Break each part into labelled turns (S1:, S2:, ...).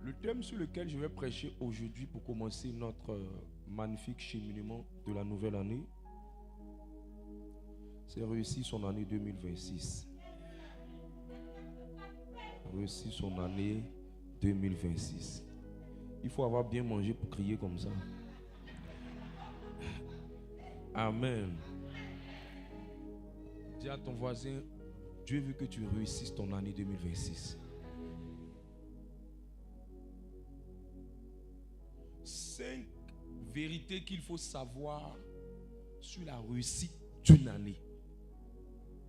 S1: Le thème sur lequel je vais prêcher aujourd'hui pour commencer notre magnifique cheminement de la nouvelle année, c'est réussir son année 2026. Réussir son année 2026. Il faut avoir bien mangé pour crier comme ça. Amen. Dis à ton voisin, Dieu veut que tu réussisses ton année 2026. 5 vérités qu'il faut savoir sur la réussite d'une année.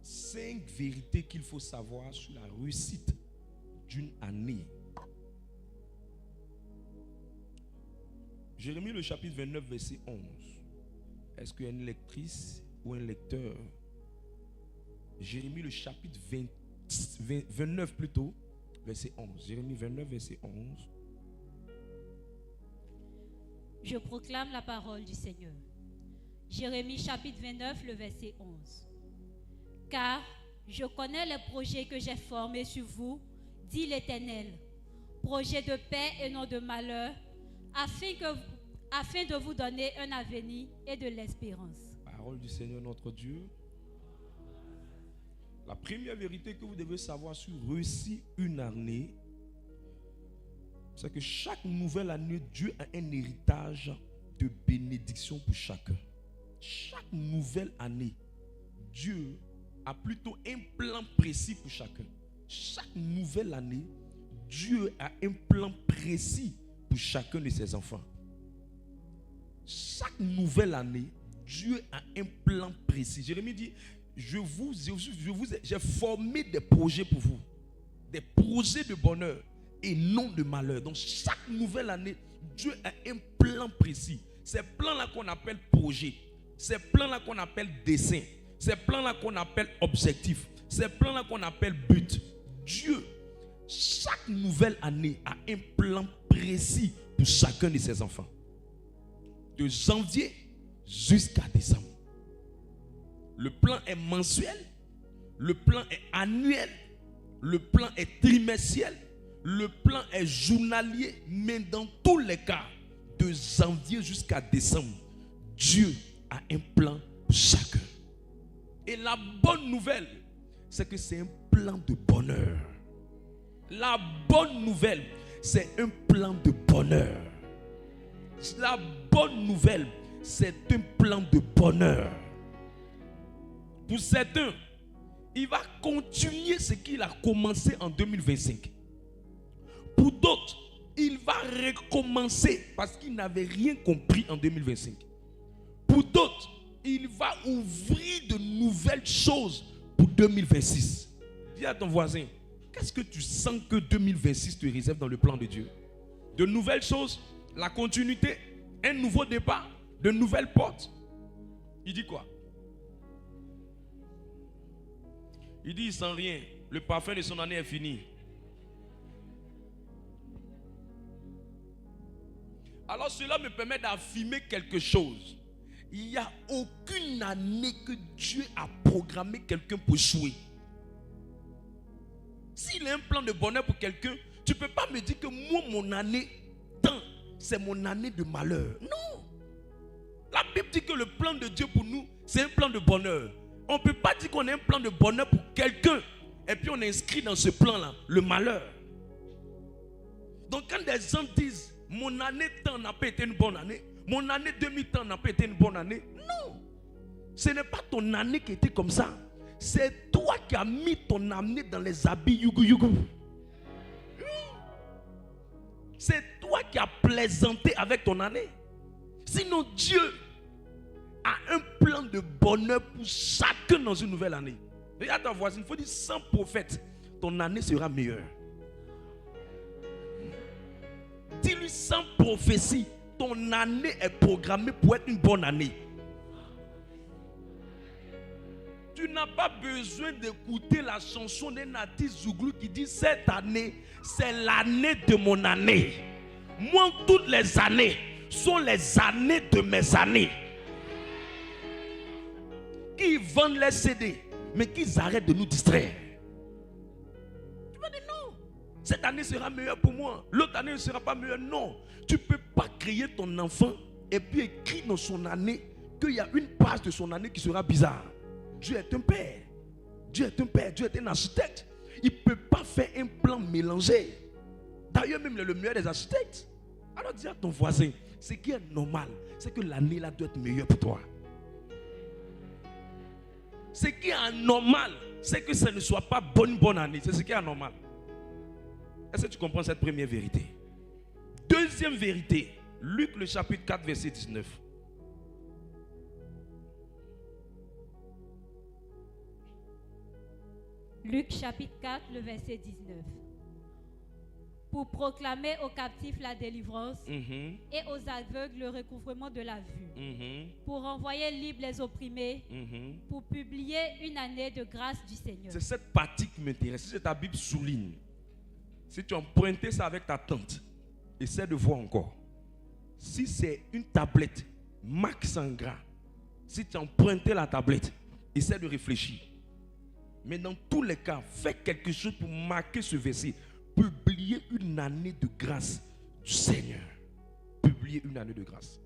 S1: 5 vérités qu'il faut savoir sur la réussite d'une année. Jérémie le chapitre 29 verset 11. Est-ce qu'il y a une lectrice ou un lecteur? Jérémie le chapitre 29 plutôt, verset 11. Jérémie 29 verset 11.
S2: Je proclame la parole du Seigneur. Jérémie chapitre 29, le verset 11. Car je connais les projets que j'ai formés sur vous, dit l'Éternel, projets de paix et non de malheur, afin de vous donner un avenir et de l'espérance.
S1: Parole du Seigneur notre Dieu. La première vérité que vous devez savoir sur réussir une année, c'est que chaque nouvelle année, Dieu a un héritage de bénédiction pour chacun. Chaque nouvelle année, Dieu a plutôt un plan précis pour chacun. Chaque nouvelle année, Dieu a un plan précis pour chacun de ses enfants. Chaque nouvelle année, Dieu a un plan précis. Jérémie dit, j'ai formé des projets pour vous. Des projets de bonheur et non de malheur. Donc chaque nouvelle année, Dieu a un plan précis. Ces plans-là qu'on appelle projet. Ces plans-là qu'on appelle dessein. Ces plans-là qu'on appelle objectif. Ces plans-là qu'on appelle but. Dieu, chaque nouvelle année a un plan précis pour chacun de ses enfants. De janvier jusqu'à décembre. Le plan est mensuel. Le plan est annuel. Le plan est trimestriel. Le plan est journalier. Mais dans tous les cas, de janvier jusqu'à décembre, Dieu a un plan pour chacun. Et la bonne nouvelle, c'est que c'est un plan de bonheur. La bonne nouvelle, c'est un plan de bonheur. La bonne nouvelle, c'est un plan de bonheur. Pour certains, il va continuer ce qu'il a commencé en 2025. Pour d'autres, il va recommencer parce qu'il n'avait rien compris en 2025. Pour d'autres, il va ouvrir de nouvelles choses pour 2026. Dis à ton voisin, qu'est-ce que tu sens que 2026 te réserve dans le plan de Dieu? De nouvelles choses, la continuité, un nouveau départ, de nouvelles portes. Il dit quoi? Il dit sans rien, le parfum de son année est fini. Alors cela me permet d'affirmer quelque chose. Il n'y a aucune année que Dieu a programmé quelqu'un pour échouer. S'il a un plan de bonheur pour quelqu'un, tu ne peux pas me dire que moi, mon année, c'est mon année de malheur. Non. La Bible dit que le plan de Dieu pour nous, c'est un plan de bonheur. On ne peut pas dire qu'on a un plan de bonheur pour quelqu'un et puis on inscrit dans ce plan-là le malheur. Donc quand des gens disent mon année temps n'a pas été une bonne année, mon année demi-temps n'a pas été une bonne année, non. Ce n'est pas ton année qui était comme ça. C'est toi qui as mis ton année dans les habits yugu. C'est toi qui as plaisanté avec ton année. Sinon Dieu a un plan de bonheur pour chacun dans une nouvelle année. Regarde ta voisine, il faut dire sans prophète, ton année sera meilleure. Dis-lui sans prophétie, ton année est programmée pour être une bonne année. Tu n'as pas besoin d'écouter la chanson de Nati Zouglou qui dit cette année, c'est l'année de mon année. Moi, toutes les années sont les années de mes années. Qui vendent les CD, mais qu'ils arrêtent de nous distraire. Tu vas dire non. Cette année sera meilleure pour moi. L'autre année ne sera pas meilleure. Non. Tu ne peux pas créer ton enfant et puis écrire dans son année qu'il y a une page de son année qui sera bizarre. Dieu est un père. Dieu est un père. Dieu est un architecte. Il ne peut pas faire un plan mélangé. D'ailleurs, même le meilleur des architectes. Alors dis à ton voisin, ce qui est normal, c'est que l'année là doit être meilleure pour toi. Ce qui est anormal, c'est que ce ne soit pas bonne année. C'est ce qui est anormal. Est-ce que tu comprends cette première vérité? Deuxième vérité, Luc le chapitre 4, verset 19.
S2: Luc chapitre 4, le verset 19. Pour proclamer aux captifs la délivrance et aux aveugles le recouvrement de la vue, pour renvoyer libres les opprimés, pour publier une année de grâce du Seigneur.
S1: C'est cette partie qui m'intéresse. Si ta Bible souligne, si tu as emprunté ça avec ta tante, essaie de voir encore. Si c'est une tablette, marque ça en gras. Si tu as emprunté la tablette, essaie de réfléchir. Mais dans tous les cas, fais quelque chose pour marquer ce verset. Publier une année de grâce du Seigneur. Publier une année de grâce.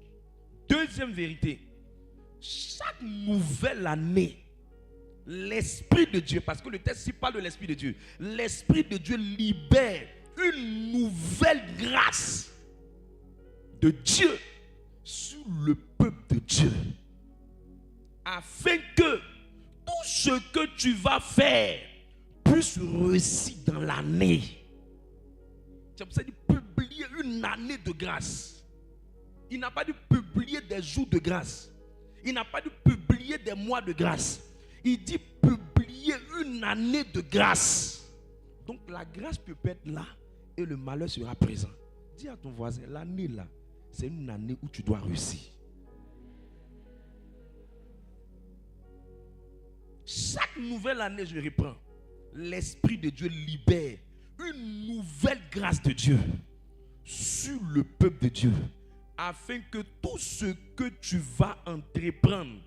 S1: Deuxième vérité. Chaque nouvelle année, l'Esprit de Dieu, parce que le texte ici parle de l'Esprit de Dieu, l'Esprit de Dieu libère une nouvelle grâce de Dieu sur le peuple de Dieu. Afin que tout ce que tu vas faire puisse réussir dans l'année. C'est pour ça qu'il dit publier une année de grâce. Il n'a pas dit publier des jours de grâce. Il n'a pas dit publier des mois de grâce. Il dit publier une année de grâce. Donc la grâce peut être là et le malheur sera présent. Dis à ton voisin, l'année là, c'est une année où tu dois réussir. Chaque nouvelle année, je reprends, l'Esprit de Dieu libère une nouvelle grâce de Dieu sur le peuple de Dieu, afin que tout ce que tu vas entreprendre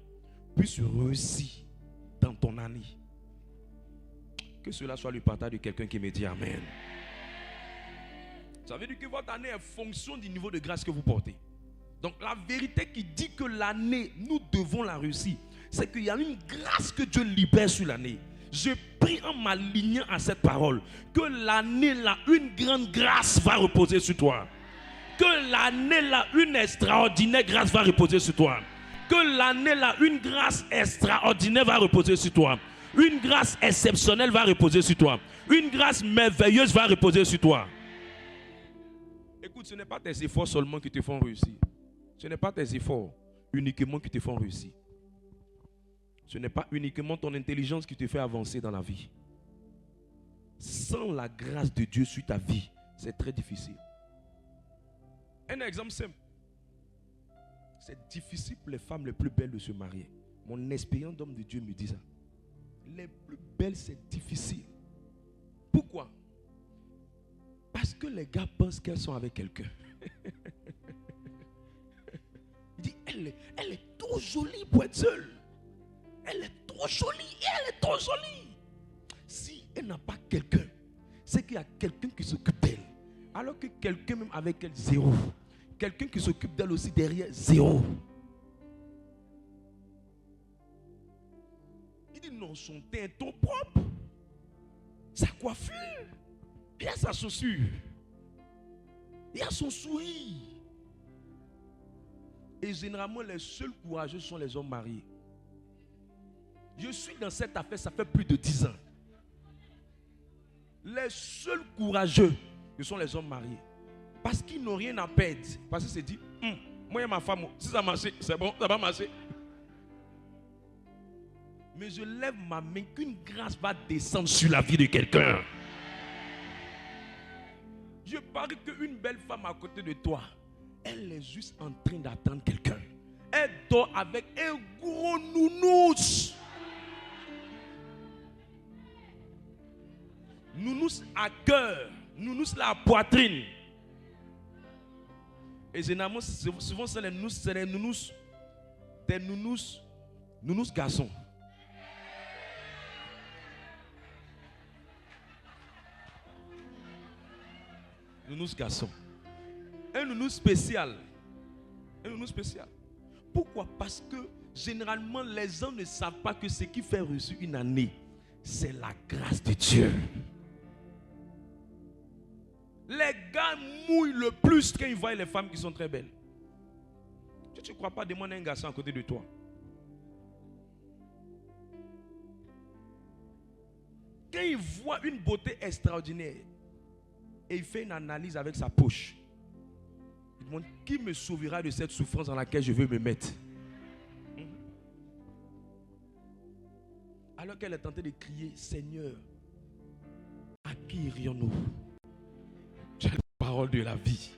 S1: puisse réussir dans ton année. Que cela soit le partage de quelqu'un qui me dit Amen. Ça veut dire que votre année est fonction du niveau de grâce que vous portez. Donc la vérité qui dit que l'année, nous devons la réussir, c'est qu'il y a une grâce que Dieu libère sur l'année. Je prie en m'alignant à cette parole que l'année là, une grande grâce va reposer sur toi. Que l'année là, une extraordinaire grâce va reposer sur toi. Que l'année là, une grâce extraordinaire va reposer sur toi. Une grâce exceptionnelle va reposer sur toi. Une grâce merveilleuse va reposer sur toi. Écoute, ce n'est pas tes efforts seulement qui te font réussir. Ce n'est pas tes efforts uniquement qui te font réussir. Ce n'est pas uniquement ton intelligence qui te fait avancer dans la vie. Sans la grâce de Dieu sur ta vie, c'est très difficile. Un exemple simple. C'est difficile pour les femmes les plus belles de se marier. Mon expérience d'homme de Dieu me dit ça. Les plus belles, c'est difficile. Pourquoi? Parce que les gars pensent qu'elles sont avec quelqu'un. Il dit, elle est trop jolie pour être seule. Elle est trop jolie et elle est trop jolie. Si elle n'a pas quelqu'un, c'est qu'il y a quelqu'un qui s'occupe d'elle. Alors que quelqu'un même avec elle, zéro. Quelqu'un qui s'occupe d'elle aussi derrière, zéro. Il dit non, son teint est trop propre. Sa coiffure. Il y a sa chaussure. Il y a son sourire. Et généralement, les seuls courageux sont les hommes mariés. Je suis dans cette affaire, ça fait plus de 10 ans. Les seuls courageux, ce sont les hommes mariés. Parce qu'ils n'ont rien à perdre. Parce qu'ils se disent, moi et ma femme, si ça marche, c'est bon, ça va marcher. Mais je lève ma main qu'une grâce va descendre sur la vie de quelqu'un. Je parie qu'une belle femme à côté de toi, elle est juste en train d'attendre quelqu'un. Elle dort avec un gros nounous. Nounous à cœur, nounous là à poitrine. Et généralement, souvent c'est les nounous, des nounous garçons. Nounours garçon. Un nounours spécial. Un nounours spécial. Pourquoi? Parce que généralement, les gens ne savent pas que ce qui fait réussir une année, c'est la grâce de Dieu. Les gars mouillent le plus quand ils voient les femmes qui sont très belles. Tu ne crois pas, demande à un garçon à côté de toi. Quand il voit une beauté extraordinaire et il fait une analyse avec sa poche, il demande qui me sauvera de cette souffrance dans laquelle je veux me mettre. Alors qu'elle est tentée de crier, Seigneur, à qui irions-nous? Tu as la parole de la vie.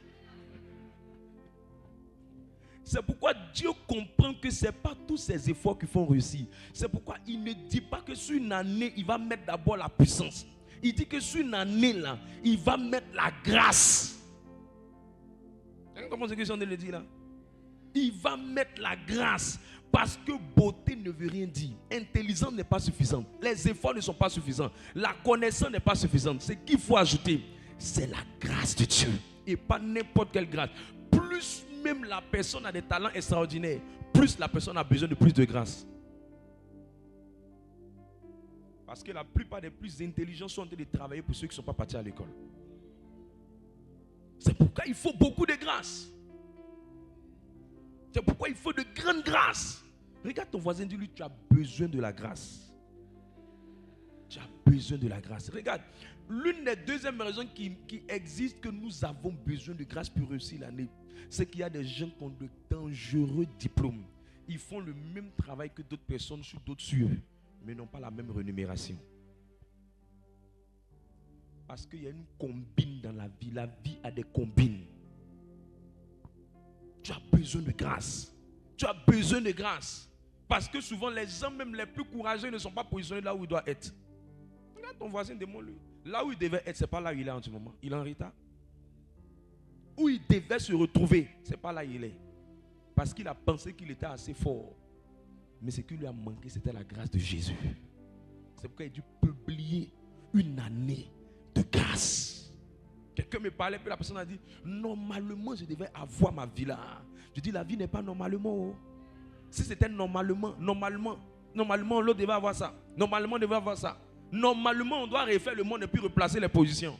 S1: C'est pourquoi Dieu comprend que ce n'est pas tous ces efforts qui font réussir. C'est pourquoi il ne dit pas que sur une année, il va mettre d'abord la puissance. Il dit que sur une année, là, il va mettre la grâce. Vous comprenez ce que je suis en train de dire là? Il va mettre la grâce. Parce que beauté ne veut rien dire. Intelligence n'est pas suffisante. Les efforts ne sont pas suffisants. La connaissance n'est pas suffisante. Ce qu'il faut ajouter, c'est la grâce de Dieu. Et pas n'importe quelle grâce. Plus même la personne a des talents extraordinaires, plus la personne a besoin de plus de grâce. Parce que la plupart des plus intelligents sont en train de travailler pour ceux qui ne sont pas partis à l'école. C'est pourquoi il faut beaucoup de grâce. C'est pourquoi il faut de grandes grâces. Regarde ton voisin, dis-lui, tu as besoin de la grâce. Tu as besoin de la grâce. Regarde, l'une des deuxièmes raisons qui existe que nous avons besoin de grâce pour réussir l'année, c'est qu'il y a des gens qui ont de dangereux diplômes. Ils font le même travail que d'autres personnes sur d'autres cieux, mais n'ont pas la même rémunération. Parce qu'il y a une combine dans la vie. La vie a des combines. Tu as besoin de grâce. Tu as besoin de grâce. Parce que souvent, les gens, même les plus courageux, ne sont pas positionnés là où ils doivent être. Regarde ton voisin, demande-lui. Là où il devait être, ce n'est pas là où il est en ce moment. Il est en retard. Où il devait se retrouver, ce n'est pas là où il est. Parce qu'il a pensé qu'il était assez fort. Mais ce qui lui a manqué, c'était la grâce de Jésus. C'est pourquoi il a dû publier une année de grâce. Quelqu'un me parlait, puis la personne a dit, normalement, je devais avoir ma vie là. Je dis, la vie n'est pas normalement. Si c'était normalement, l'autre devait avoir ça. Normalement, on devait avoir ça. Normalement, on doit refaire le monde et puis replacer les positions.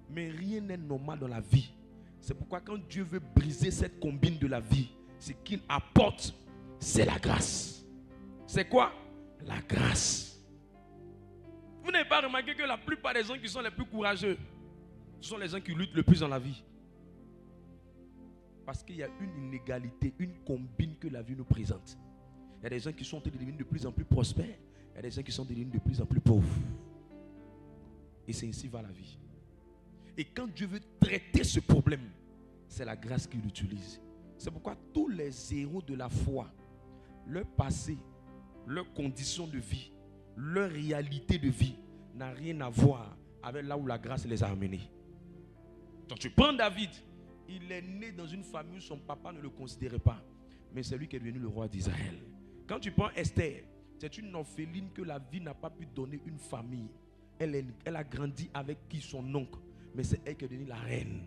S1: Mais rien n'est normal dans la vie. C'est pourquoi quand Dieu veut briser cette combine de la vie, ce qu'il apporte, c'est la grâce. C'est quoi? La grâce. Vous n'avez pas remarqué que la plupart des gens qui sont les plus courageux, ce sont les gens qui luttent le plus dans la vie. Parce qu'il y a une inégalité, une combine que la vie nous présente. Il y a des gens qui sont devenus de plus en plus prospères. Il y a des gens qui sont devenus de plus en plus pauvres. Et c'est ainsi va la vie. Et quand Dieu veut traiter ce problème, c'est la grâce qu'il utilise. C'est pourquoi tous les héros de la foi, leur passé, leurs conditions de vie, leur réalité de vie n'a rien à voir avec là où la grâce les a amenés. Quand tu prends David, il est né dans une famille où son papa ne le considérait pas, mais c'est lui qui est devenu le roi d'Israël. Quand tu prends Esther, c'est une orpheline que la vie n'a pas pu donner une famille. Elle a grandi avec qui? Son oncle, mais c'est elle qui est devenue la reine.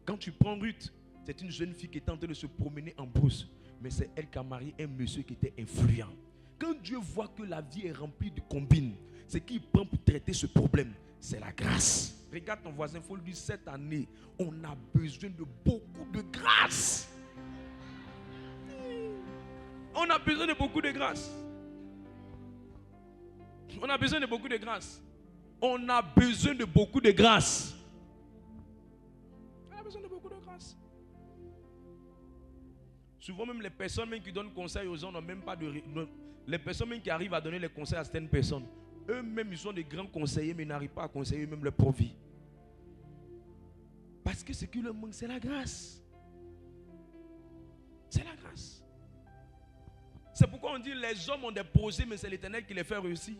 S1: Quand tu prends Ruth, c'est une jeune fille qui est en train de se promener en brousse, mais c'est elle qui a marié un monsieur qui était influent. Quand Dieu voit que la vie est remplie de combines, ce qu'il prend pour traiter ce problème, c'est la grâce. Regarde ton voisin, il faut lui dire, cette année, on a besoin de beaucoup de grâce. On a besoin de beaucoup de grâce. On a besoin de beaucoup de grâce. On a besoin de beaucoup de grâce. On a besoin de beaucoup de grâce. Souvent même les personnes même qui donnent conseil aux gens n'ont même pas de... Les personnes même qui arrivent à donner les conseils à certaines personnes, eux-mêmes ils sont des grands conseillers mais ils n'arrivent pas à conseiller eux-mêmes leur propre vie. Parce que ce qui leur manque, c'est la grâce. C'est la grâce. C'est pourquoi on dit les hommes ont des projets mais c'est l'Éternel qui les fait réussir.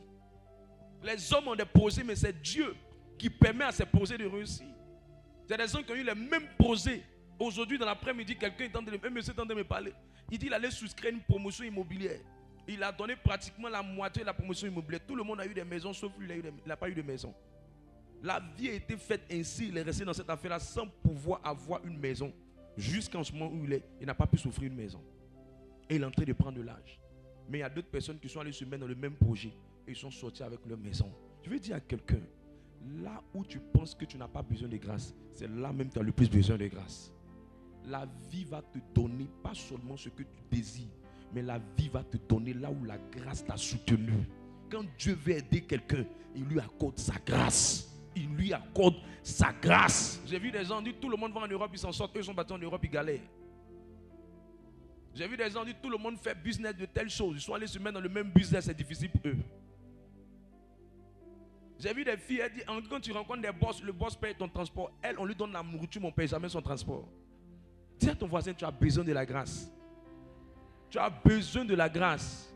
S1: Les hommes ont des projets mais c'est Dieu qui permet à ces projets de réussir. Il y a des gens qui ont eu les mêmes projets. Aujourd'hui dans l'après-midi, un monsieur est en train de me parler. Il dit qu'il allait souscrire une promotion immobilière. Il a donné pratiquement la moitié de la promotion immobilière. Tout le monde a eu des maisons sauf lui, il n'a pas eu de maison. La vie a été faite ainsi, il est resté dans cette affaire-là sans pouvoir avoir une maison. Jusqu'en ce moment où il n'a pas pu s'offrir une maison. Et il est en train de prendre de l'âge. Mais il y a d'autres personnes qui sont allées se mettre dans le même projet et ils sont sortis avec leur maison. Je veux dire à quelqu'un, là où tu penses que tu n'as pas besoin de grâce, c'est là même que tu as le plus besoin de grâce. La vie va te donner pas seulement ce que tu désires, mais la vie va te donner là où la grâce t'a soutenu. Quand Dieu veut aider quelqu'un, il lui accorde sa grâce. Il lui accorde sa grâce. J'ai vu des gens dire tout le monde va en Europe, ils s'en sortent. Eux sont battus en Europe, ils galèrent. J'ai vu des gens dire tout le monde fait business de telle chose. Ils sont allés se mettre dans le même business, c'est difficile pour eux. J'ai vu des filles, elles disent quand tu rencontres des boss, le boss paye ton transport. Elle, on lui donne la nourriture, mais on ne paye jamais son transport. Dis à ton voisin, tu as besoin de la grâce. Tu as besoin de la grâce.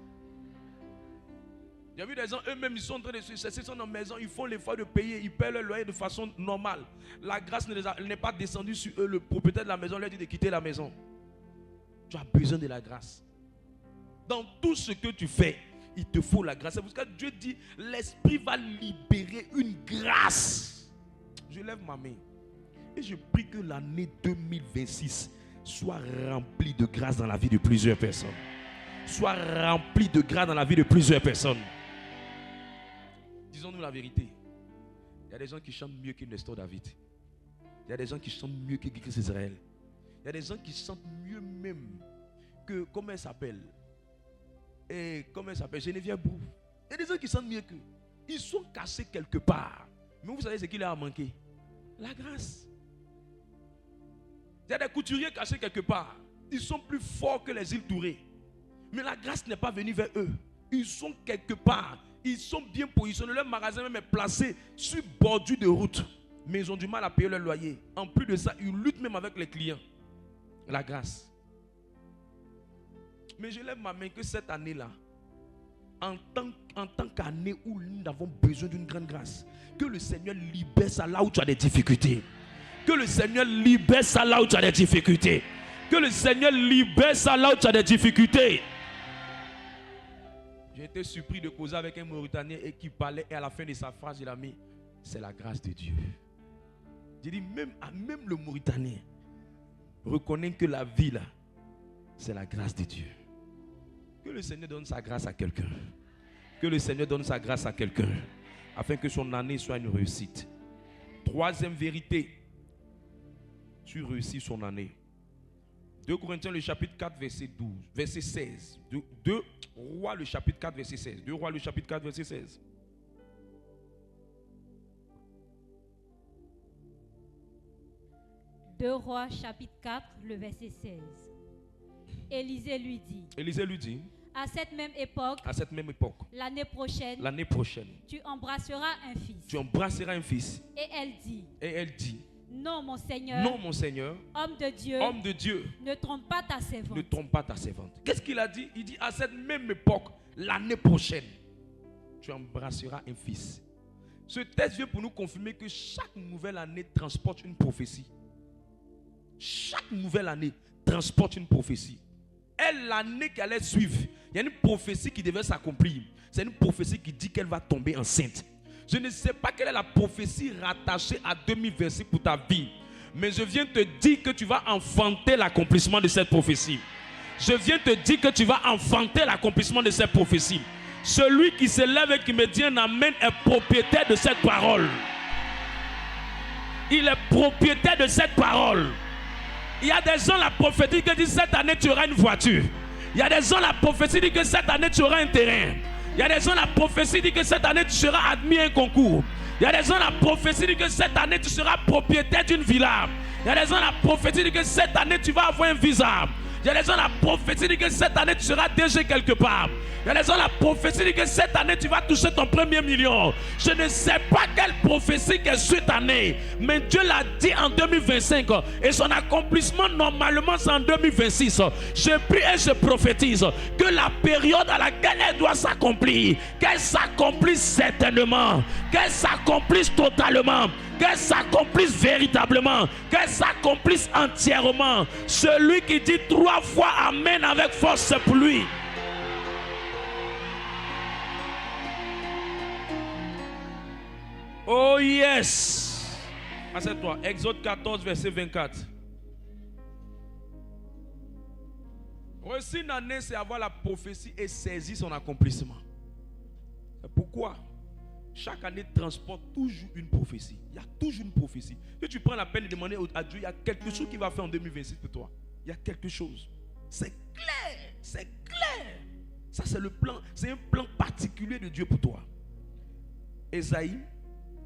S1: J'ai vu des gens, eux-mêmes, ils sont en train de se chercher, ils sont dans la maison, ils font l'effort de payer, ils paient leur loyer de façon normale. La grâce n'est pas descendue sur eux. Le propriétaire de la maison leur dit de quitter la maison. Tu as besoin de la grâce. Dans tout ce que tu fais, il te faut la grâce. C'est pour ça que Dieu dit, l'Esprit va libérer une grâce. Je lève ma main et je prie que l'année 2026 soit remplie de grâce dans la vie de plusieurs personnes. Soit remplie de grâce dans la vie de plusieurs personnes. Disons-nous la vérité. Il y a des gens qui chantent mieux que Nestor David. Il y a des gens qui chantent mieux que Guy Israël. Il y a des gens qui chantent mieux même que, comment elle s'appelle? Geneviève Brou. Il y a des gens qui chantent mieux qu'eux. Ils sont cachés quelque part. Mais vous savez ce qui leur a manqué? La grâce. Il y a des couturiers cachés quelque part. Ils sont plus forts que les îles Touré. Mais la grâce n'est pas venue vers eux. Ils sont quelque part. Ils sont bien positionnés. Leur magasin même est placé sur bordure de route. Mais ils ont du mal à payer leur loyer. En plus de ça, ils luttent même avec les clients. La grâce. Mais je lève ma main que cette année-là, en tant qu'année où nous avons besoin d'une grande grâce, que le Seigneur libère ça là où tu as des difficultés. Que le Seigneur libère ça là où tu as des difficultés. Que le Seigneur libère ça là où tu as des difficultés. J'ai été surpris de causer avec un Mauritanien et qui parlait, et à la fin de sa phrase, il a mis, c'est la grâce de Dieu. J'ai dit, même le Mauritanien reconnaît que la vie là, c'est la grâce de Dieu. Que le Seigneur donne sa grâce à quelqu'un. Que le Seigneur donne sa grâce à quelqu'un. Afin que son année soit une réussite. Troisième vérité. Tu réussis son année. 2 Corinthiens le chapitre 4 verset 16. 2 Rois le chapitre 4 verset 16. 2 Rois le chapitre 4 verset 16.
S2: Deux Rois chapitre 4 le verset 16. Élisée lui dit, à cette même époque, l'année prochaine, tu embrasseras un fils. Et elle dit, non mon Seigneur, homme de Dieu, ne trompe pas ta servante.
S1: Qu'est-ce qu'il a dit? Il dit, à cette même époque, l'année prochaine, tu embrasseras un fils. Ce texte vient pour nous confirmer que chaque nouvelle année transporte une prophétie. Chaque nouvelle année transporte une prophétie. Et l'année qui allait suivre, il y a une prophétie qui devait s'accomplir. C'est une prophétie qui dit qu'elle va tomber enceinte. Je ne sais pas quelle est la prophétie rattachée à 2026 pour ta vie. Mais je viens te dire que tu vas enfanter l'accomplissement de cette prophétie. Je viens te dire que tu vas enfanter l'accomplissement de cette prophétie. Celui qui se lève et qui me dit un amen est propriétaire de cette parole. Il est propriétaire de cette parole. Il y a des gens, la prophétie qui dit cette année tu auras une voiture. Il y a des gens, la prophétie dit que cette année tu auras un terrain. Il y a des gens, la prophétie dit que cette année tu seras admis à un concours. Il y a des gens, la prophétie dit que cette année tu seras propriétaire d'une villa. Il y a des gens, la prophétie dit que cette année tu vas avoir un visa. Il y a des gens, la prophétie dit que cette année tu seras DG quelque part. Il y a des gens, la prophétie dit que cette année tu vas toucher ton premier million. Je ne sais pas quelle prophétie est cette année, mais Dieu l'a dit en 2025 et son accomplissement normalement c'est en 2026. Je prie et je prophétise que la période à laquelle elle doit s'accomplir, qu'elle s'accomplisse certainement, qu'elle s'accomplisse totalement, qu'elle s'accomplisse véritablement, qu'elle s'accomplisse entièrement. Celui qui dit 3 fois Amen avec force, c'est pour lui. Oh yes. Assieds-toi. Exode 14, verset 24. Réussir une année, c'est avoir la prophétie et saisir son accomplissement. C'est pourquoi chaque année transporte toujours une prophétie. Il y a toujours une prophétie. Si tu prends la peine de demander à Dieu, il y a quelque chose qu'il va faire en 2026 pour toi. Il y a quelque chose. C'est clair. C'est clair. Ça, c'est le plan. C'est un plan particulier de Dieu pour toi. Ésaïe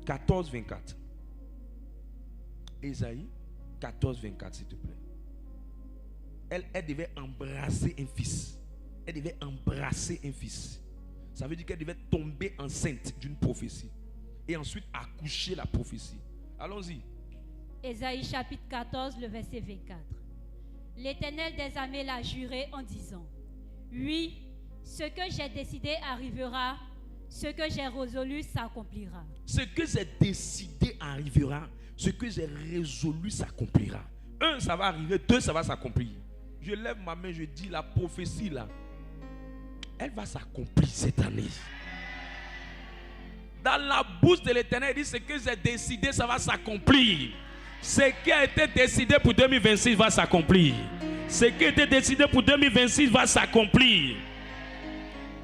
S1: 14, 24. Ésaïe 14, 24, s'il te plaît. Elle devait embrasser un fils. Elle devait embrasser un fils. Ça veut dire qu'elle devait tomber enceinte d'une prophétie. Et ensuite accoucher la prophétie. Allons-y.
S2: Ésaïe chapitre 14, le verset 24. L'Éternel des armées l'a juré en disant: oui, ce que j'ai décidé arrivera, ce que j'ai résolu s'accomplira.
S1: Ce que j'ai décidé arrivera, ce que j'ai résolu s'accomplira. 1, ça va arriver. 2, ça va s'accomplir. Je lève ma main, je dis la prophétie là, elle va s'accomplir cette année. Dans la bouche de l'Éternel, il dit: ce que j'ai décidé, ça va s'accomplir. Ce qui a été décidé pour 2026 va s'accomplir. Ce qui a été décidé pour 2026 va s'accomplir.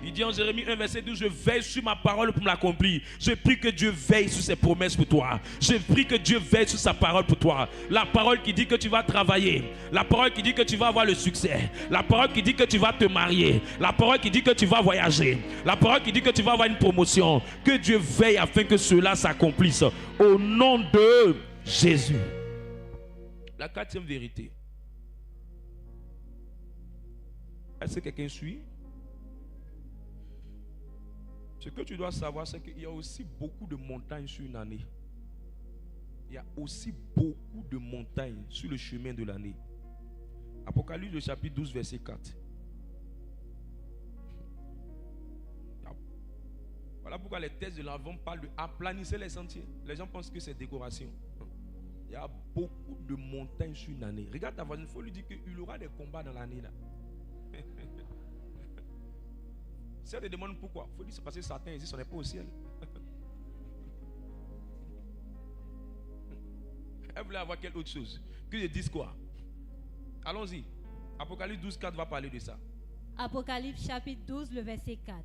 S1: Il dit en Jérémie 1, verset 12, je veille sur ma parole pour me l'accomplir. Je prie que Dieu veille sur ses promesses pour toi. Je prie que Dieu veille sur sa parole pour toi. La parole qui dit que tu vas travailler. La parole qui dit que tu vas avoir le succès. La parole qui dit que tu vas te marier. La parole qui dit que tu vas voyager. La parole qui dit que tu vas avoir une promotion. Que Dieu veille afin que cela s'accomplisse. Au nom de Jésus. La 4e vérité. Est-ce que quelqu'un suit? Ce que tu dois savoir, c'est qu'il y a aussi beaucoup de montagnes sur une année. Il y a aussi beaucoup de montagnes sur le chemin de l'année. Apocalypse, le chapitre 12, verset 4. Voilà pourquoi les textes de l'Avent parlent de aplanir les sentiers. Les gens pensent que c'est décoration. Il y a beaucoup de montagnes sur une année. Regarde ta voisine, il faut lui dire qu'il y aura des combats dans l'année là. Si elle te demande pourquoi, il faut dire c'est parce que Satan existe, on n'est pas au ciel. Elle voulait avoir quelque autre chose. Que je dise quoi? Allons-y. Apocalypse 12, 4 va parler de ça.
S2: Apocalypse chapitre 12, le verset 4.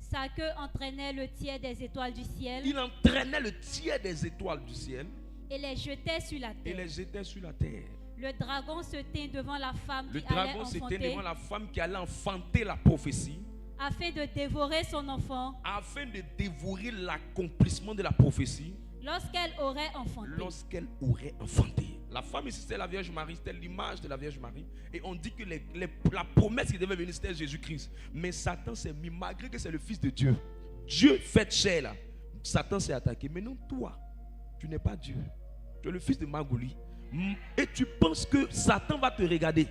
S2: Sa queue entraînait le tiers des étoiles du ciel.
S1: Il entraînait le tiers des étoiles du ciel.
S2: Et les jetait sur la terre.
S1: Et les jetait sur la terre.
S2: Le dragon se tint devant la femme
S1: Le
S2: qui allait
S1: dragon se tint
S2: enfanter,
S1: devant la femme qui allait enfanter la prophétie.
S2: afin de dévorer son enfant.
S1: Afin de dévorer l'accomplissement de la prophétie.
S2: Lorsqu'elle aurait enfanté.
S1: Lorsqu'elle aurait enfanté. La femme ici, c'était la Vierge Marie, c'était l'image de la Vierge Marie. Et on dit que la promesse qui devait venir, c'était Jésus-Christ. Mais Satan s'est mis, malgré que c'est le Fils de Dieu. Dieu fait chair là. Satan s'est attaqué. Mais non, toi, tu n'es pas Dieu. Tu es le fils de Magouli. Et tu penses que Satan va te regarder.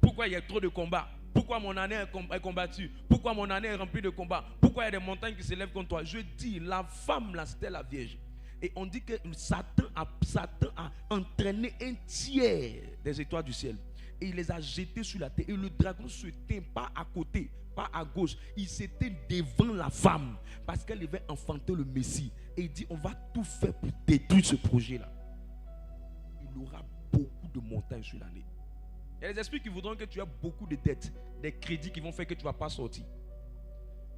S1: Pourquoi il y a trop de combats? Pourquoi mon année est combattue? Pourquoi mon année est remplie de combats? Pourquoi il y a des montagnes qui s'élèvent contre toi? Je dis, la femme là, c'était la Vierge. Et on dit que Satan a entraîné un tiers des étoiles du ciel. Et il les a jetés sur la terre. Et le dragon se tint pas à côté, pas à gauche. Il s'était devant la femme. Parce qu'elle devait enfanter le Messie. Et il dit, on va tout faire pour détruire ce projet-là. Il aura beaucoup de montagnes sur l'année. Il y a des esprits qui voudront que tu aies beaucoup de dettes, des crédits qui vont faire que tu ne vas pas sortir.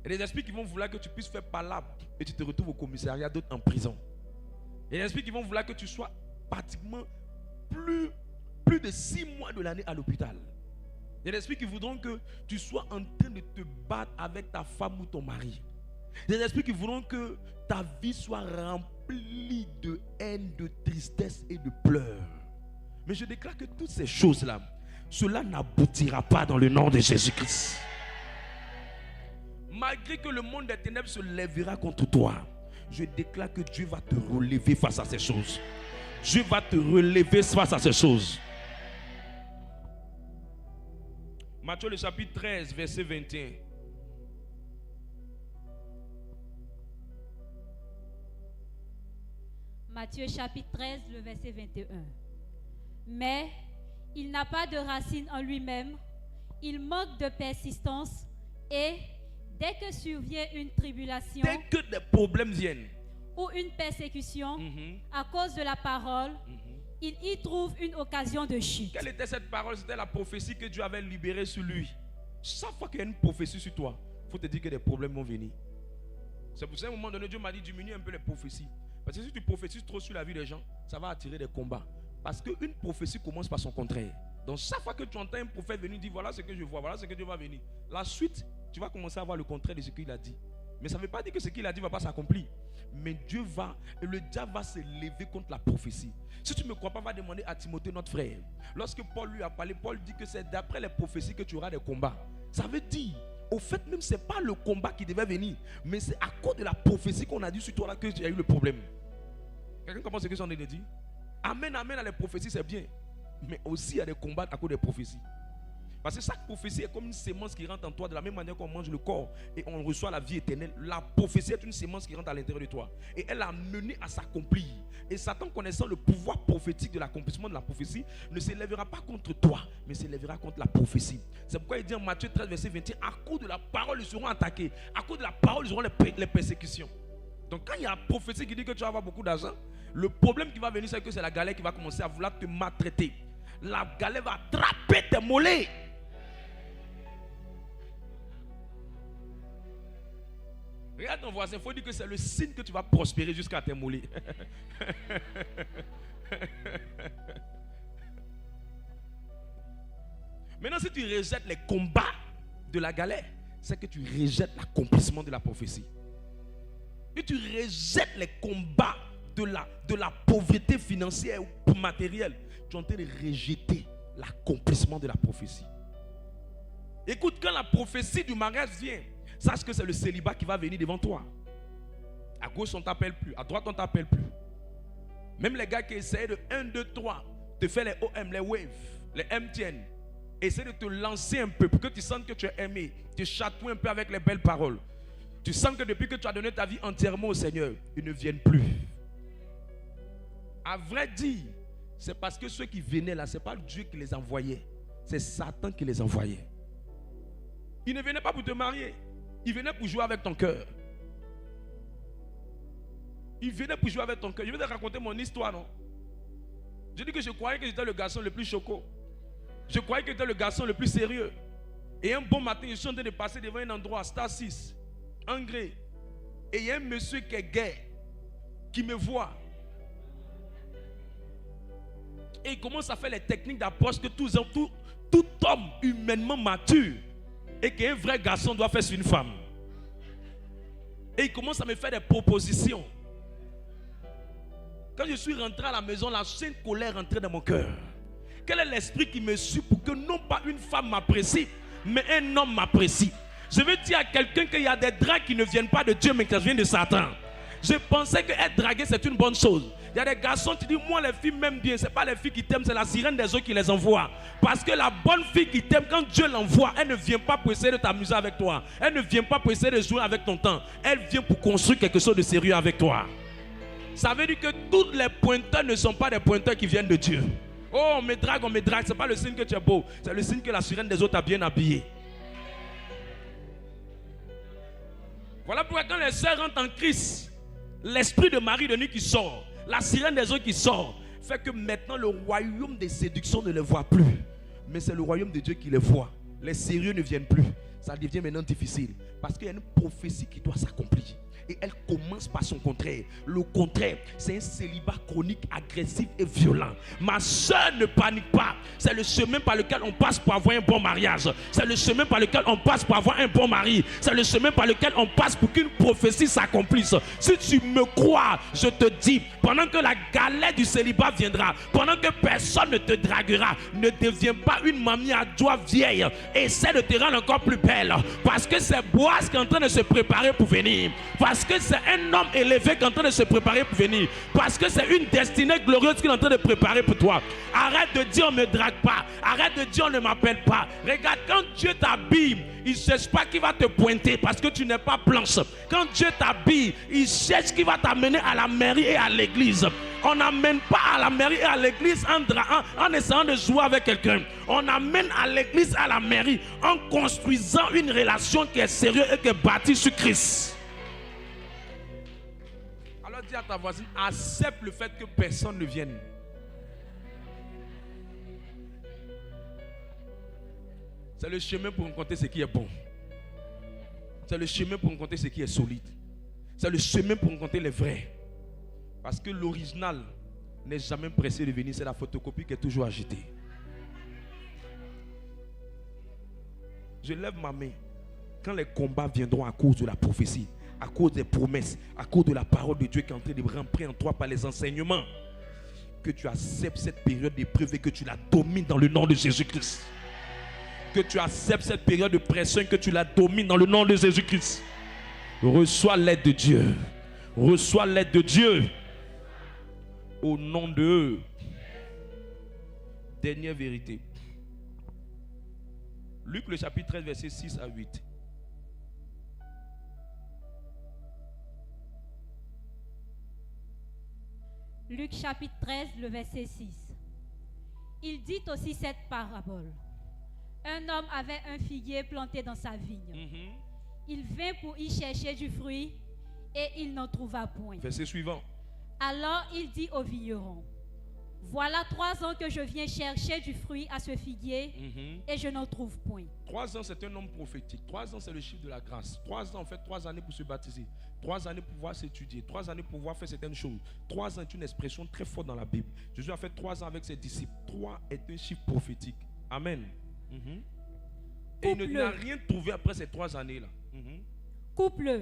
S1: Il y a des esprits qui vont vouloir que tu puisses faire palabre et tu te retrouves au commissariat, d'autres en prison. Il y a des esprits qui vont vouloir que tu sois pratiquement plus de 6 mois de l'année à l'hôpital. Il y a des esprits qui voudront que tu sois en train de te battre avec ta femme ou ton mari. Il y a des esprits qui voudront que ta vie soit remplie de haine, de tristesse et de pleurs. Mais je déclare que toutes ces choses-là, cela n'aboutira pas dans le nom de Jésus-Christ. Malgré que le monde des ténèbres se lèvera contre toi, je déclare que Dieu va te relever face à ces choses. Dieu va te relever face à ces choses. Matthieu le chapitre 13, verset 21.
S2: Matthieu chapitre 13, le verset 21. Mais il n'a pas de racine en lui-même, il manque de persistance et Dès que survient une tribulation
S1: Dès que des problèmes viennent,
S2: ou une persécution à cause de la parole, il y trouve une occasion de chute.
S1: quelle était cette parole? C'était la prophétie que Dieu avait libérée sur lui. Chaque fois qu'il y a une prophétie sur toi, il faut te dire que des problèmes vont venir. C'est pour ça qu'à un moment donné, Dieu m'a dit diminue un peu les prophéties. Parce que si tu prophétises trop sur la vie des gens, ça va attirer des combats. Parce qu'une prophétie commence par son contraire. Donc chaque fois que tu entends un prophète venir dire voilà ce que je vois, voilà ce que Dieu va venir, la suite, tu vas commencer à voir le contraire de ce qu'il a dit. Mais ça ne veut pas dire que ce qu'il a dit ne va pas s'accomplir. Mais Dieu va, et le diable va se lever contre la prophétie. Si tu ne me crois pas, va demander à Timothée, notre frère. Lorsque Paul lui a parlé, Paul dit que c'est d'après les prophéties que tu auras des combats. Ça veut dire, au fait même, ce n'est pas le combat qui devait venir, mais c'est à cause de la prophétie qu'on a dit sur toi là que tu as eu le problème. Quelqu'un comprend ce que j'en ai dit? Amen, amen à les prophéties, c'est bien. Mais aussi il y a des combats à cause des prophéties. Parce que chaque prophétie est comme une sémence qui rentre en toi. De la même manière qu'on mange le corps et on reçoit la vie éternelle, la prophétie est une sémence qui rentre à l'intérieur de toi. Et elle a mené à s'accomplir. Et Satan, connaissant le pouvoir prophétique de l'accomplissement de la prophétie, ne s'élèvera pas contre toi, mais s'élèvera contre la prophétie. C'est pourquoi il dit en Matthieu 13, verset 21, à cause de la parole, ils seront attaqués. À cause de la parole, ils auront les persécutions. Donc quand il y a une prophétie qui dit que tu vas avoir beaucoup d'argent, le problème qui va venir, c'est que c'est la galère qui va commencer à vouloir te maltraiter. La galère va attraper tes mollets. Regarde ton voisin, il faut dire que c'est le signe que tu vas prospérer jusqu'à tes mollets. Maintenant, si tu rejettes les combats de la galère, c'est que tu rejettes l'accomplissement de la prophétie. Si tu rejettes les combats de la pauvreté financière ou matérielle, tu es en train de rejeter l'accomplissement de la prophétie. Écoute, quand la prophétie du mariage vient, sache que c'est le célibat qui va venir devant toi. À gauche, on ne t'appelle plus. À droite, on ne t'appelle plus. Même les gars qui essaient de 1, 2, 3 te faire les OM, les waves, les MTN, essaient de te lancer un peu pour que tu sentes que tu es aimé. Tu chatouilles un peu avec les belles paroles. Tu sens que depuis que tu as donné ta vie entièrement au Seigneur, ils ne viennent plus. À vrai dire, c'est parce que ceux qui venaient là, ce n'est pas Dieu qui les envoyait. C'est Satan qui les envoyait. Ils ne venaient pas pour te marier. Ils venaient pour jouer avec ton cœur. Ils venaient pour jouer avec ton cœur. Je vais te raconter mon histoire, non? Je dis que je croyais que j'étais le garçon le plus choco. Je croyais que j'étais le garçon le plus sérieux. Et un bon matin, je suis en train de passer devant un endroit, Star 6, Angré. Et il y a un monsieur qui est gay, qui me voit. Et il commence à faire les techniques d'approche que tout homme humainement mature et qu'un vrai garçon doit faire sur une femme. Et il commence à me faire des propositions. Quand je suis rentré à la maison, la sainte colère rentrait dans mon cœur. Quel est l'esprit qui me suit pour que non pas une femme m'apprécie, mais un homme m'apprécie? Je veux dire à quelqu'un qu'il y a des dragues qui ne viennent pas de Dieu, mais qui viennent de Satan. Je pensais que être dragué, c'est une bonne chose. Il y a des garçons qui disent, moi les filles m'aiment bien. Ce n'est pas les filles qui t'aiment, c'est la sirène des eaux qui les envoie. Parce que la bonne fille qui t'aime, quand Dieu l'envoie, elle ne vient pas pour essayer de t'amuser avec toi. Elle ne vient pas pour essayer de jouer avec ton temps. Elle vient pour construire quelque chose de sérieux avec toi. Ça veut dire que tous les pointeurs ne sont pas des pointeurs qui viennent de Dieu. Oh, on me drague, on me drague. Ce n'est pas le signe que tu es beau. C'est le signe que la sirène des eaux t'a bien habillé. Voilà pourquoi quand les sœurs rentrent en Christ, l'esprit de Marie de nuit qui sort, la sirène des eaux qui sort, fait que maintenant le royaume des séductions ne les voit plus. Mais c'est le royaume de Dieu qui les voit. Les sérieux ne viennent plus. Ça devient maintenant difficile. Parce qu'il y a une prophétie qui doit s'accomplir. Et elle commence par son contraire. Le contraire, c'est un célibat chronique, agressif et violent. Ma soeur, ne panique pas. C'est le chemin par lequel on passe pour avoir un bon mariage. C'est le chemin par lequel on passe pour avoir un bon mari. C'est le chemin par lequel on passe pour qu'une prophétie s'accomplisse. Si tu me crois, je te dis, pendant que la galère du célibat viendra, pendant que personne ne te draguera, ne deviens pas une mamie à joie vieille. Essaie de te rendre encore plus belle. Parce que c'est Boaz qui est en train de se préparer pour venir. Parce Parce que c'est un homme élevé qui est en train de se préparer pour venir. Parce que c'est une destinée glorieuse qu'il est en train de préparer pour toi. Arrête de dire on ne me drague pas. Arrête de dire on ne m'appelle pas. Regarde, quand Dieu t'habille, il ne cherche pas qui va te pointer parce que tu n'es pas planche. Quand Dieu t'habille, il cherche qui va t'amener à la mairie et à l'église. On n'amène pas à la mairie et à l'église en essayant de jouer avec quelqu'un. On amène à l'église, à la mairie, en construisant une relation qui est sérieuse et qui est bâtie sur Christ. Alors dis à ta voisine, accepte le fait que personne ne vienne. C'est le chemin pour rencontrer ce qui est bon. C'est le chemin pour rencontrer ce qui est solide. C'est le chemin pour rencontrer les vrais. Parce que l'original n'est jamais pressé de venir. C'est la photocopie qui est toujours agitée. Je lève ma main. Quand les combats viendront à cause de la prophétie, à cause des promesses, à cause de la parole de Dieu qui est en train de rentrer en toi par les enseignements, que tu acceptes cette période d'épreuve et que tu la domines dans le nom de Jésus-Christ. Que tu acceptes cette période de pression et que tu la domines dans le nom de Jésus-Christ. Reçois l'aide de Dieu. Reçois l'aide de Dieu. Au nom de eux. Dernière vérité. Luc le chapitre 13, versets 6 à 8.
S2: Luc chapitre 13, le verset 6. Il dit aussi cette parabole. Un homme avait un figuier planté dans sa vigne. Il vint pour y chercher du fruit et il n'en trouva point.
S1: Verset suivant.
S2: Alors il dit au vigneron, voilà 3 ans que je viens chercher du fruit à ce figuier et je n'en trouve point.
S1: 3 ans, c'est un homme prophétique. 3 ans, c'est le chiffre de la grâce. 3 ans, en fait, 3 années pour se baptiser. 3 années pour pouvoir s'étudier. 3 années pour pouvoir faire certaines choses. 3 ans est une expression très forte dans la Bible. Jésus a fait 3 ans avec ses disciples. 3 est un chiffre prophétique. Amen. Et il n'a rien trouvé après ces 3 années-là.
S2: Couple.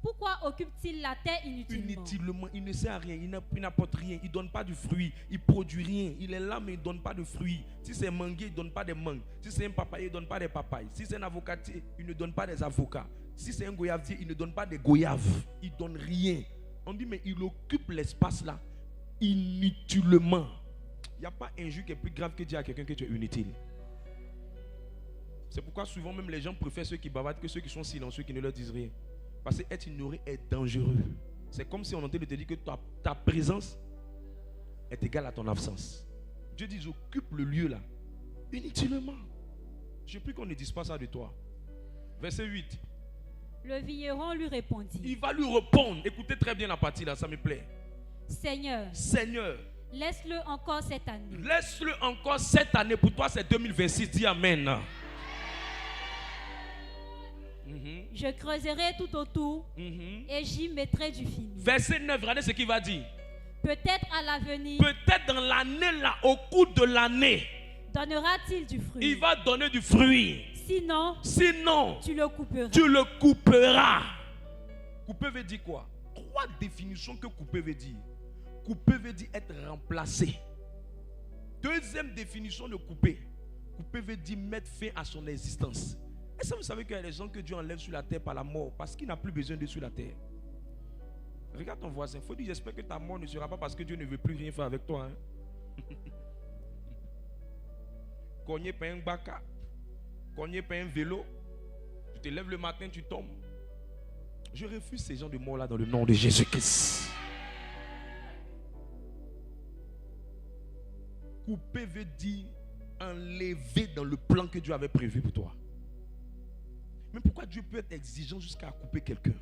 S2: Pourquoi occupe-t-il la terre inutilement?
S1: Il ne sert à rien, il n'apporte rien, il ne donne pas de fruits, il ne produit rien. Il est là mais il ne donne pas de fruits. Si c'est un manguier, il ne donne pas des mangues. Si c'est un papayer, il ne donne pas des papayes. Si c'est un avocatier, il ne donne pas des avocats. Si c'est un goyavier, il ne donne pas des goyaves. Il ne donne rien. On dit mais il occupe l'espace là inutilement. Il n'y a pas un injure qui est plus grave que dire à quelqu'un que tu es inutile. C'est pourquoi souvent même les gens préfèrent ceux qui bavardent que ceux qui sont silencieux, qui ne leur disent rien. Parce qu'être ignoré est dangereux. C'est comme si on était de te dire que ta présence est égale à ton absence. Dieu dit, j'occupe le lieu là, inutilement. Je prie qu'on ne dise pas ça de toi. Verset 8.
S2: Le vigneron lui répondit.
S1: Il va lui répondre. Écoutez très bien la partie là, ça me plaît.
S2: Seigneur, laisse-le encore cette année.
S1: Laisse-le encore cette année. Pour toi, c'est 2026. Dis Amen.
S2: Je creuserai tout autour et j'y mettrai du fini.
S1: Verset 9, regardez ce qu'il va dire.
S2: Peut-être à l'avenir.
S1: Peut-être dans l'année là, au cours de l'année.
S2: Donnera-t-il du fruit?
S1: Il va donner du fruit.
S2: Sinon, tu le couperas.
S1: Tu le couperas. Couper veut dire quoi? 3 définitions que couper veut dire. Couper veut dire être remplacé. Deuxième définition de couper. Couper veut dire mettre fin à son existence. Est-ce que vous savez qu'il y a des gens que Dieu enlève sur la terre par la mort parce qu'il n'a plus besoin d'eux sur la terre? Regarde ton voisin. Il faut dire, j'espère que ta mort ne sera pas parce que Dieu ne veut plus rien faire avec toi. Cogné par un baka, cogné par un vélo, tu te lèves le matin, tu tombes. Je refuse ces gens de mort là dans le nom de Jésus-Christ. Couper veut dire enlever dans le plan que Dieu avait prévu pour toi. Mais pourquoi Dieu peut être exigeant jusqu'à couper quelqu'un?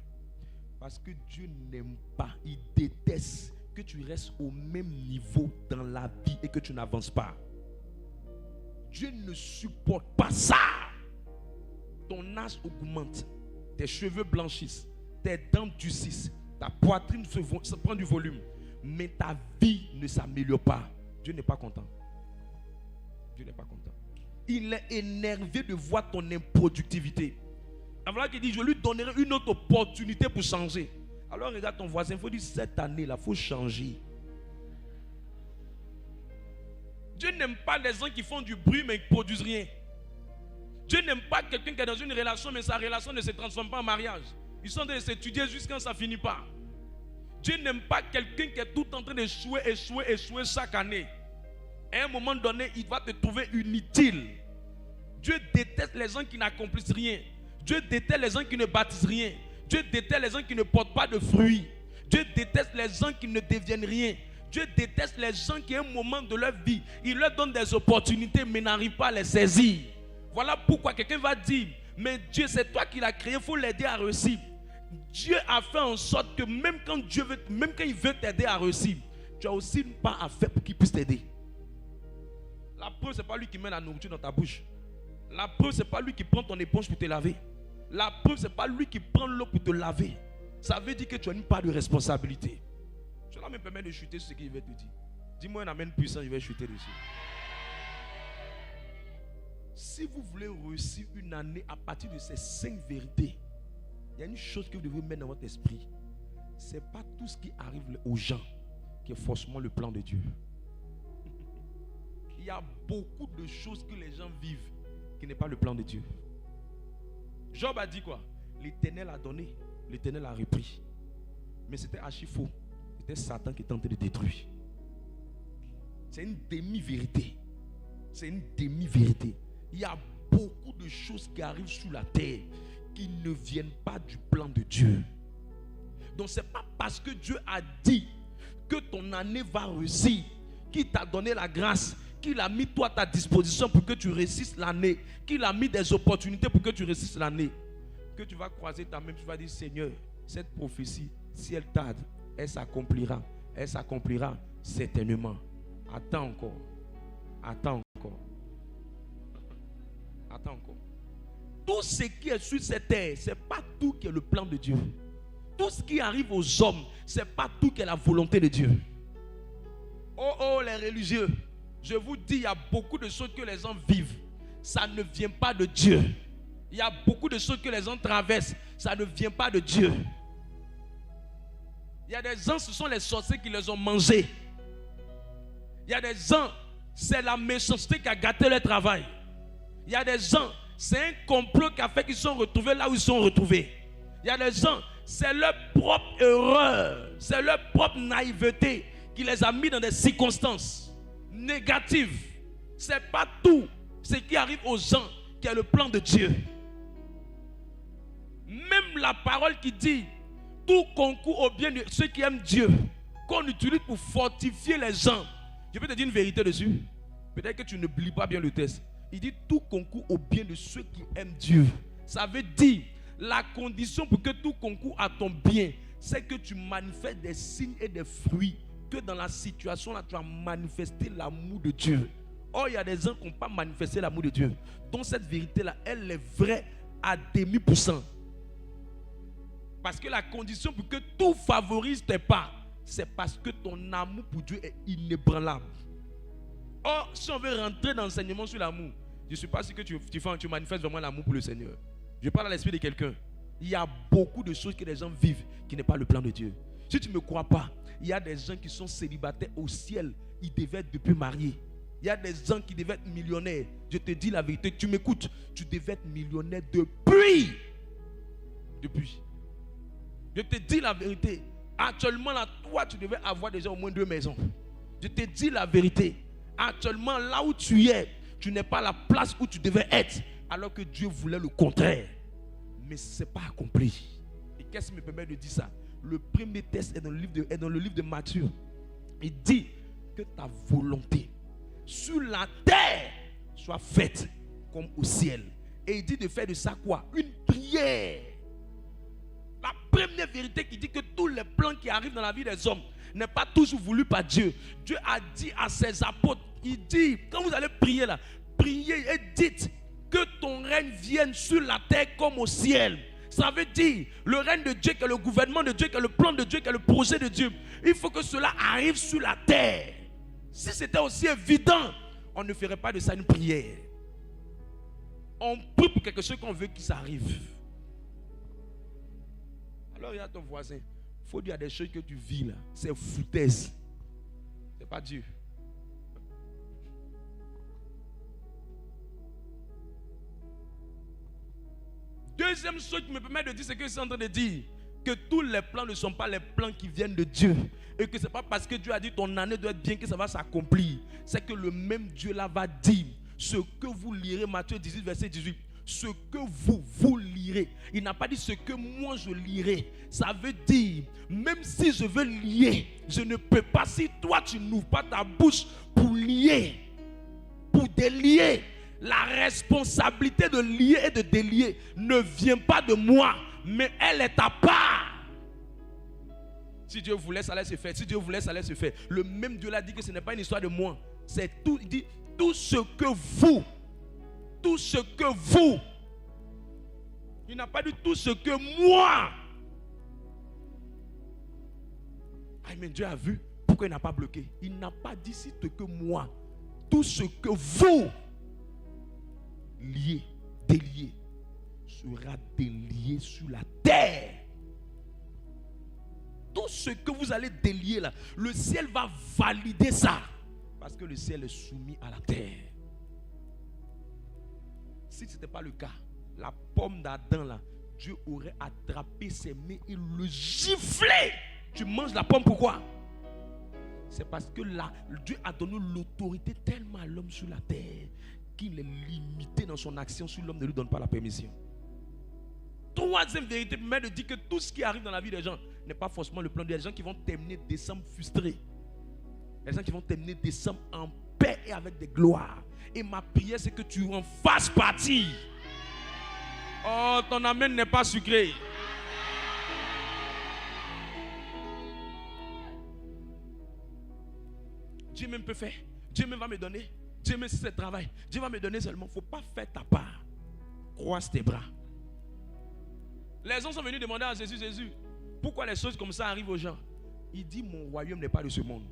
S1: Parce que Dieu n'aime pas, il déteste que tu restes au même niveau dans la vie et que tu n'avances pas. Dieu ne supporte pas ça. Ton âge augmente, tes cheveux blanchissent, tes dents durcissent, ta poitrine se prend du volume, mais ta vie ne s'améliore pas. Dieu n'est pas content. Dieu n'est pas content. Il est énervé de voir ton improductivité. Alors qu'il dit, je lui donnerai une autre opportunité pour changer. Alors regarde ton voisin, il faut dire, cette année-là, il faut changer. Dieu n'aime pas les gens qui font du bruit mais qui ne produisent rien. Dieu n'aime pas quelqu'un qui est dans une relation mais sa relation ne se transforme pas en mariage. Ils sont en train de s'étudier jusqu'à ce que ça finit pas. Dieu n'aime pas quelqu'un qui est tout en train d'échouer chaque année. À un moment donné, il va te trouver inutile. Dieu déteste les gens qui n'accomplissent rien. Dieu déteste les gens qui ne bâtissent rien. Dieu déteste les gens qui ne portent pas de fruits. Dieu déteste les gens qui ne deviennent rien. Dieu déteste les gens qui, à un moment de leur vie, il leur donne des opportunités mais n'arrivent pas à les saisir. Voilà pourquoi quelqu'un va dire, mais Dieu, c'est toi qui l'as créé, il faut l'aider à réussir. Dieu a fait en sorte que même quand il veut t'aider à réussir, tu as aussi une part à faire pour qu'il puisse t'aider. La preuve, ce n'est pas lui qui met la nourriture dans ta bouche. La preuve, ce n'est pas lui qui prend ton éponge pour te laver. La preuve, ce n'est pas lui qui prend l'eau pour te laver. Ça veut dire que tu as une part de responsabilité. Cela me permet de chuter sur ce qu'il va te dire. Dis-moi un amen puissant, je vais chuter dessus. Si vous voulez réussir une année à partir de ces 5 vérités, il y a une chose que vous devez mettre dans votre esprit. Ce n'est pas tout ce qui arrive aux gens qui est forcément le plan de Dieu. Il y a beaucoup de choses que les gens vivent qui n'est pas le plan de Dieu. Job a dit quoi? L'Éternel a donné, l'Éternel a repris. Mais c'était archi faux. C'était Satan qui tentait de détruire. C'est une demi-vérité. C'est une demi-vérité. Il y a beaucoup de choses qui arrivent sur la terre qui ne viennent pas du plan de Dieu. Donc ce n'est pas parce que Dieu a dit que ton année va réussir, qu'il t'a donné la grâce, qu'il a mis toi à ta disposition pour que tu réussisses l'année, qu'il a mis des opportunités pour que tu réussisses l'année, que tu vas croiser ta main, tu vas dire, Seigneur, cette prophétie, si elle tarde, elle s'accomplira. Elle s'accomplira certainement. Attends encore. Attends encore. Attends encore. Tout ce qui est sur cette terre, ce n'est pas tout qui est le plan de Dieu. Tout ce qui arrive aux hommes, ce n'est pas tout qui est la volonté de Dieu. Oh, les religieux, je vous dis, il y a beaucoup de choses que les gens vivent. Ça ne vient pas de Dieu. Il y a beaucoup de choses que les gens traversent. Ça ne vient pas de Dieu. Il y a des gens, ce sont les sorciers qui les ont mangés. Il y a des gens, c'est la méchanceté qui a gâté leur travail. Il y a des gens, c'est un complot qui a fait qu'ils sont retrouvés là où ils sont retrouvés. Il y a des gens, c'est leur propre erreur, c'est leur propre naïveté qui les a mis dans des circonstances négatives. Ce n'est pas tout ce qui arrive aux gens qui est le plan de Dieu. Même la parole qui dit tout concourt au bien de ceux qui aiment Dieu, qu'on utilise pour fortifier les gens. Je peux te dire une vérité dessus. Peut-être que tu ne lis pas bien le texte. Il dit tout concourt au bien de ceux qui aiment Dieu. Ça veut dire la condition pour que tout concourt à ton bien, c'est que tu manifestes des signes et des fruits. Que dans la situation là, tu as manifesté l'amour de Dieu. Or, il y a des gens qui n'ont pas manifesté l'amour de Dieu. Donc cette vérité là, elle est vraie à demi %. Parce que la condition pour que tout favorise tes pas, c'est parce que ton amour pour Dieu est inébranlable. Or, si on veut rentrer dans l'enseignement sur l'amour, je ne suis pas sûr que tu manifestes vraiment l'amour pour le Seigneur. Je parle à l'esprit de quelqu'un. Il y a beaucoup de choses que les gens vivent qui n'est pas le plan de Dieu. Si tu ne me crois pas, il y a des gens qui sont célibataires au ciel. Ils devaient être depuis mariés. Il y a des gens qui devaient être millionnaires. Je te dis la vérité, tu m'écoutes. Tu devais être millionnaire depuis. Je te dis la vérité. Actuellement, là, toi, tu devais avoir déjà au moins 2 maisons. Je te dis la vérité. Actuellement, là où tu es, tu n'es pas à la place où tu devais être. Alors que Dieu voulait le contraire. Mais ce n'est pas accompli. Et qu'est-ce qui me permet de dire ça? Le premier texte est dans le livre de Matthieu. Il dit que ta volonté sur la terre soit faite comme au ciel. Et il dit de faire de ça quoi? Une prière. La première vérité qui dit que tous les plans qui arrivent dans la vie des hommes n'est pas toujours voulu par Dieu. Dieu a dit à ses apôtres, il dit, quand vous allez prier là, priez et dites que ton règne vienne sur la terre comme au ciel. Ça veut dire le règne de Dieu, qui est le gouvernement de Dieu, qui est le plan de Dieu, qui est le projet de Dieu. Il faut que cela arrive sur la terre. Si c'était aussi évident, on ne ferait pas de ça une prière. On prie pour quelque chose qu'on veut qu'il s'arrive. Alors il y a ton voisin. Il faut dire des choses que tu vis là. C'est foutaise. C'est pas Dieu. Deuxième chose qui me permet de dire ce que je suis en train de dire, que tous les plans ne sont pas les plans qui viennent de Dieu. Et que ce n'est pas parce que Dieu a dit ton année doit être bien que ça va s'accomplir. C'est que le même Dieu là va dire ce que vous lirez, Matthieu 18, verset 18. Ce que vous lirez. Il n'a pas dit ce que moi je lirai. Ça veut dire, même si je veux lier, je ne peux pas si toi tu n'ouvres pas ta bouche pour lier, pour délier. La responsabilité de lier et de délier ne vient pas de moi, mais elle est à part. Si Dieu voulait, ça allait se faire. Si Dieu voulait, ça allait se faire. Le même Dieu l'a dit que ce n'est pas une histoire de moi. C'est tout. Il dit tout ce que vous. Il n'a pas dit tout ce que moi. Ah, mais Dieu a vu. Pourquoi il n'a pas bloqué? Il n'a pas dit si ce que moi. Tout ce que vous liez, déliez, sera délié sur la terre. Tout ce que vous allez délier là, le ciel va valider ça. Parce que le ciel est soumis à la terre. Si ce n'était pas le cas, la pomme d'Adam là, Dieu aurait attrapé ses mains et le giflé. Tu manges la pomme, pourquoi? C'est parce que là, Dieu a donné l'autorité tellement à l'homme sur la terre qu'il est limité dans son action si l'homme ne lui donne pas la permission. Troisième vérité, mais de dire que tout ce qui arrive dans la vie des gens n'est pas forcément le plan de Dieu. Il y a des gens qui vont terminer décembre frustrés. Il y a des gens qui vont terminer décembre en paix et avec des gloires. Et ma prière, c'est que tu en fasses partie. Oh, ton amen n'est pas sucré. Dieu même peut faire. Dieu même va me donner. Dieu même si c'est le travail. Dieu va me donner seulement. Il ne faut pas faire ta part. Croise tes bras. Les gens sont venus demander à Jésus, Jésus, pourquoi les choses comme ça arrivent aux gens? Il dit, mon royaume n'est pas de ce monde.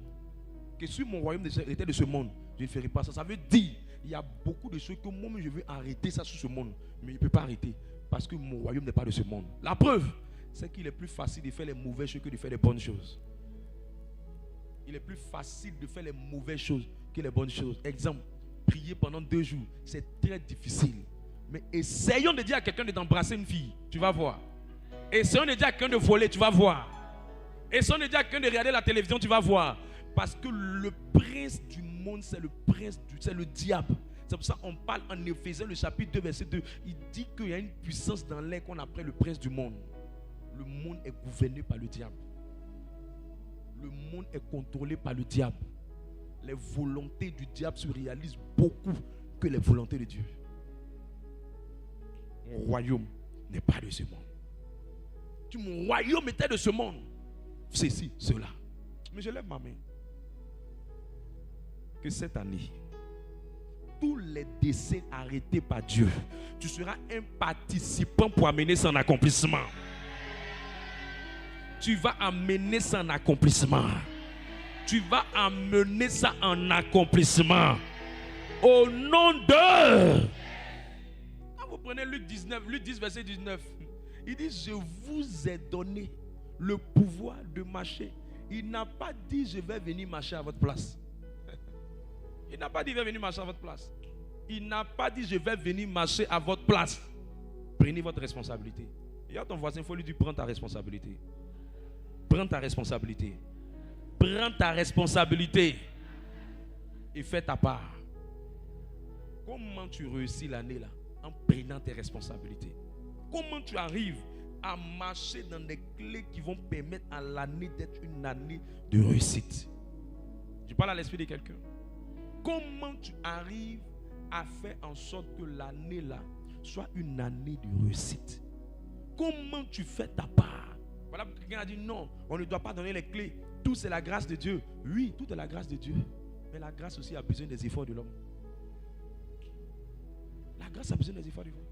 S1: Que si mon royaume était de ce monde, je ne ferai pas ça. Ça veut dire, il y a beaucoup de choses que moi-même je veux arrêter ça sur ce monde. Mais je ne peux pas arrêter. Parce que mon royaume n'est pas de ce monde. La preuve, c'est qu'il est plus facile de faire les mauvaises choses que de faire les bonnes choses. Il est plus facile de faire les mauvaises choses que les bonnes choses. Exemple, prier pendant 2 jours, c'est très difficile. Mais essayons de dire à quelqu'un d'embrasser une fille, tu vas voir. Essayons de dire à quelqu'un de voler, tu vas voir. Essayons de dire à quelqu'un de regarder la télévision, tu vas voir. Parce que le prince du monde, c'est le diable. C'est pour ça qu'on parle en Éphésiens, le chapitre 2, verset 2. Il dit qu'il y a une puissance dans l'air qu'on appelle le prince du monde. Le monde est gouverné par le diable. Le monde est contrôlé par le diable. Les volontés du diable se réalisent beaucoup que les volontés de Dieu. Mon royaume n'est pas de ce monde. Si mon royaume était de ce monde, ceci, cela. Mais je lève ma main. Que cette année, tous les décès arrêtés par Dieu, tu seras un participant pour amener son accomplissement. Tu vas amener ça en accomplissement. Tu vas amener ça en accomplissement. Au nom de... Quand vous prenez Luc 10, verset 19, il dit, je vous ai donné le pouvoir de marcher. Il n'a pas dit, je vais venir marcher à votre place. Il n'a pas dit, je vais venir marcher à votre place. Il n'a pas dit, je vais venir marcher à votre place. Prenez votre responsabilité. Et à ton voisin, il faut lui dire, prends ta responsabilité. Prends ta responsabilité. Prends ta responsabilité. Et fais ta part. Comment tu réussis l'année là? En prenant tes responsabilités. Comment tu arrives à marcher dans des clés qui vont permettre à l'année d'être une année de réussite? Je parle à l'esprit de quelqu'un. Comment tu arrives à faire en sorte que l'année là soit une année de réussite? Comment tu fais ta part? Voilà, quelqu'un a dit non, on ne doit pas donner les clés. Tout c'est la grâce de Dieu. Oui, tout est la grâce de Dieu. Mais la grâce aussi a besoin des efforts de l'homme. La grâce a besoin des efforts de l'homme.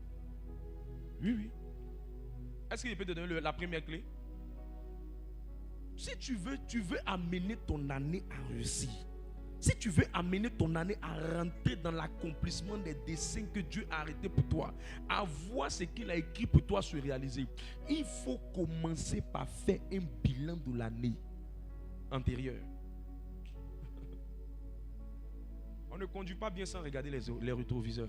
S1: Oui, oui. Est-ce qu'il peut te donner la première clé? Si tu veux amener ton année à réussir. Si tu veux amener ton année à rentrer dans l'accomplissement des desseins que Dieu a arrêtés pour toi, à voir ce qu'il a écrit pour toi se réaliser, il faut commencer par faire un bilan de l'année antérieure. On ne conduit pas bien sans regarder les rétroviseurs.